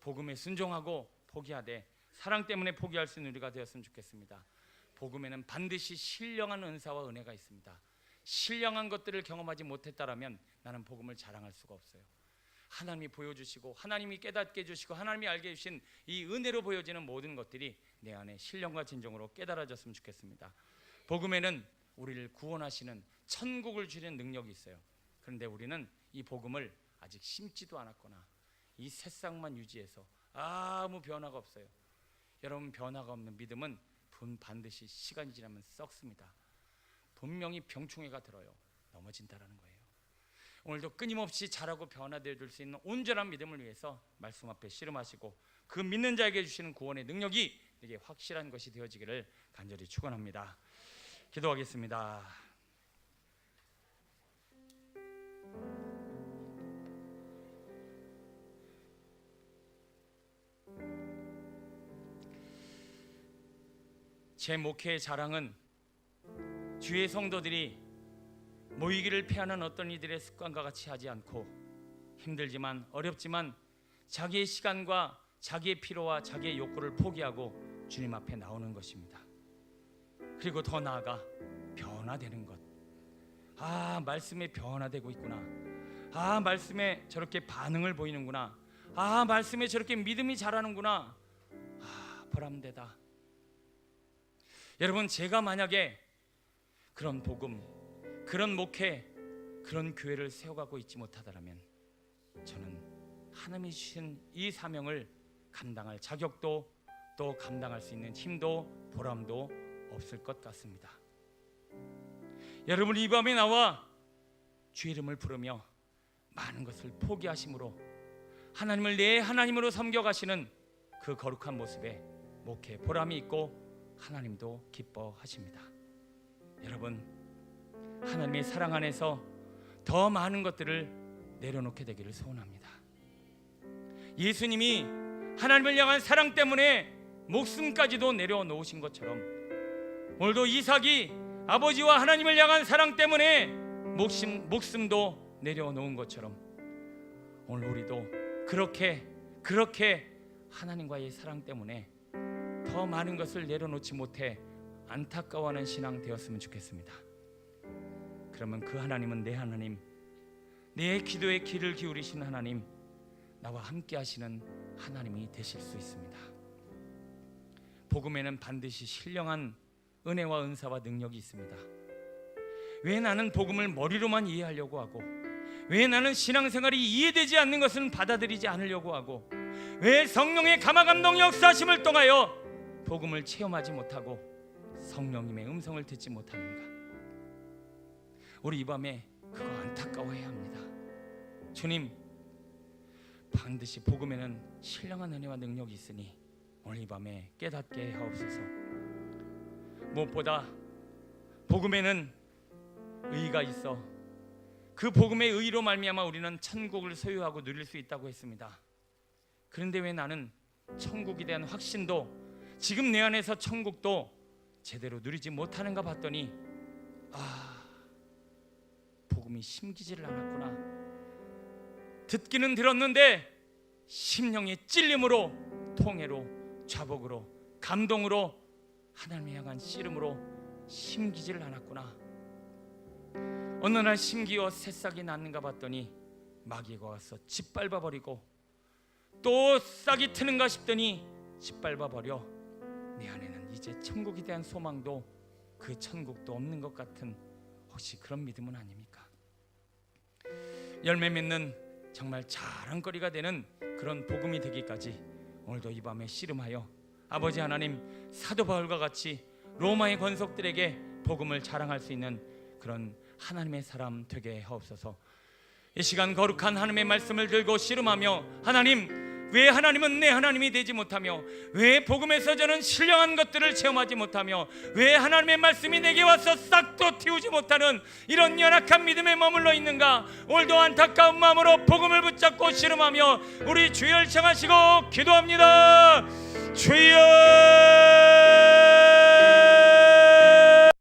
복음에 순종하고 포기하되 사랑 때문에 포기할 수 있는 우리가 되었으면 좋겠습니다. 복음에는 반드시 신령한 은사와 은혜가 있습니다. 신령한 것들을 경험하지 못했다라면 나는 복음을 자랑할 수가 없어요. 하나님이 보여주시고 하나님이 깨닫게 해주시고 하나님이 알게 해주신 이 은혜로 보여지는 모든 것들이 내 안에 신령과 진정으로 깨달아졌으면 좋겠습니다. 복음에는 우리를 구원하시는 천국을 주는 능력이 있어요. 그런데 우리는 이 복음을 아직 심지도 않았거나 이 새싹만 유지해서 아무 변화가 없어요. 여러분, 변화가 없는 믿음은 반드시 시간이 지나면 썩습니다. 분명히 병충해가 들어요. 넘어진다라는 거예요. 오늘도 끊임없이 자라고 변화되어 줄 수 있는 온전한 믿음을 위해서 말씀 앞에 씨름하시고 그 믿는 자에게 주시는 구원의 능력이 내게 확실한 것이 되어지기를 간절히 축원합니다. 기도하겠습니다. 제 목회의 자랑은 주의 성도들이 모이기를 피하는 어떤 이들의 습관과 같이 하지 않고 힘들지만 어렵지만 자기의 시간과 자기의 피로와 자기의 욕구를 포기하고 주님 앞에 나오는 것입니다. 그리고 더 나아가 변화되는 것. 아, 말씀에 변화되고 있구나. 아, 말씀에 저렇게 반응을 보이는구나. 아, 말씀에 저렇게 믿음이 자라는구나. 아, 보람되다. 여러분, 제가 만약에 그런 복음, 그런 목회, 그런 교회를 세워가고 있지 못하다라면 저는 하나님이 주신 이 사명을 감당할 자격도 또 감당할 수 있는 힘도 보람도 없을 것 같습니다. 여러분, 이 밤에 나와 주의 이름을 부르며 많은 것을 포기하심으로 하나님을 내 하나님으로 섬겨가시는 그 거룩한 모습에 목회 보람이 있고 하나님도 기뻐하십니다. 여러분, 하나님의 사랑 안에서 더 많은 것들을 내려놓게 되기를 소원합니다. 예수님이 하나님을 향한 사랑 때문에 목숨까지도 내려놓으신 것처럼 오늘도 이삭이 아버지와 하나님을 향한 사랑 때문에 목숨도 내려놓은 것처럼 오늘 우리도 그렇게 하나님과의 사랑 때문에 더 많은 것을 내려놓지 못해 안타까워하는 신앙 되었으면 좋겠습니다. 그러면 그 하나님은 내 하나님, 내 기도에 귀를 기울이신 하나님, 나와 함께 하시는 하나님이 되실 수 있습니다. 복음에는 반드시 신령한 은혜와 은사와 능력이 있습니다. 왜 나는 복음을 머리로만 이해하려고 하고, 왜 나는 신앙생활이 이해되지 않는 것은 받아들이지 않으려고 하고, 왜 성령의 감화감동 역사하심을 통하여 복음을 체험하지 못하고 성령님의 음성을 듣지 못하는가? 우리 이 밤에 그거 안타까워해야 합니다. 주님, 반드시 복음에는 신령한 은혜와 능력이 있으니 오늘 이 밤에 깨닫게 하옵소서. 무엇보다 복음에는 의가 있어 그 복음의 의로 말미암아 우리는 천국을 소유하고 누릴 수 있다고 했습니다. 그런데 왜 나는 천국에 대한 확신도 지금 내 안에서 천국도 제대로 누리지 못하는가 봤더니 복음이 심기지를 않았구나. 듣기는 들었는데 심령의 찔림으로 통해로 좌복으로 감동으로 하나님을 향한 씨름으로 심기지를 않았구나. 어느 날 심기어 새싹이 났는가 봤더니 마귀가 와서 짓밟아버리고, 또 싹이 트는가 싶더니 짓밟아버려 내 안에는 이제 천국에 대한 소망도 그 천국도 없는 것 같은 혹시 그런 믿음은 아닙니까? 열매 맺는 정말 자랑거리가 되는 그런 복음이 되기까지 오늘도 이 밤에 씨름하여 아버지 하나님, 사도 바울과 같이 로마의 권속들에게 복음을 자랑할 수 있는 그런 하나님의 사람 되게 하옵소서. 이 시간 거룩한 하나님의 말씀을 들고 씨름하며, 하나님, 왜 하나님은 내 하나님이 되지 못하며, 왜 복음에서 저는 신령한 것들을 체험하지 못하며, 왜 하나님의 말씀이 내게 와서 싹도 틔우지 못하는 이런 연약한 믿음에 머물러 있는가? 오늘도 안타까운 마음으로 복음을 붙잡고 씨름하며 우리 주여 청하시고 기도합니다. 주여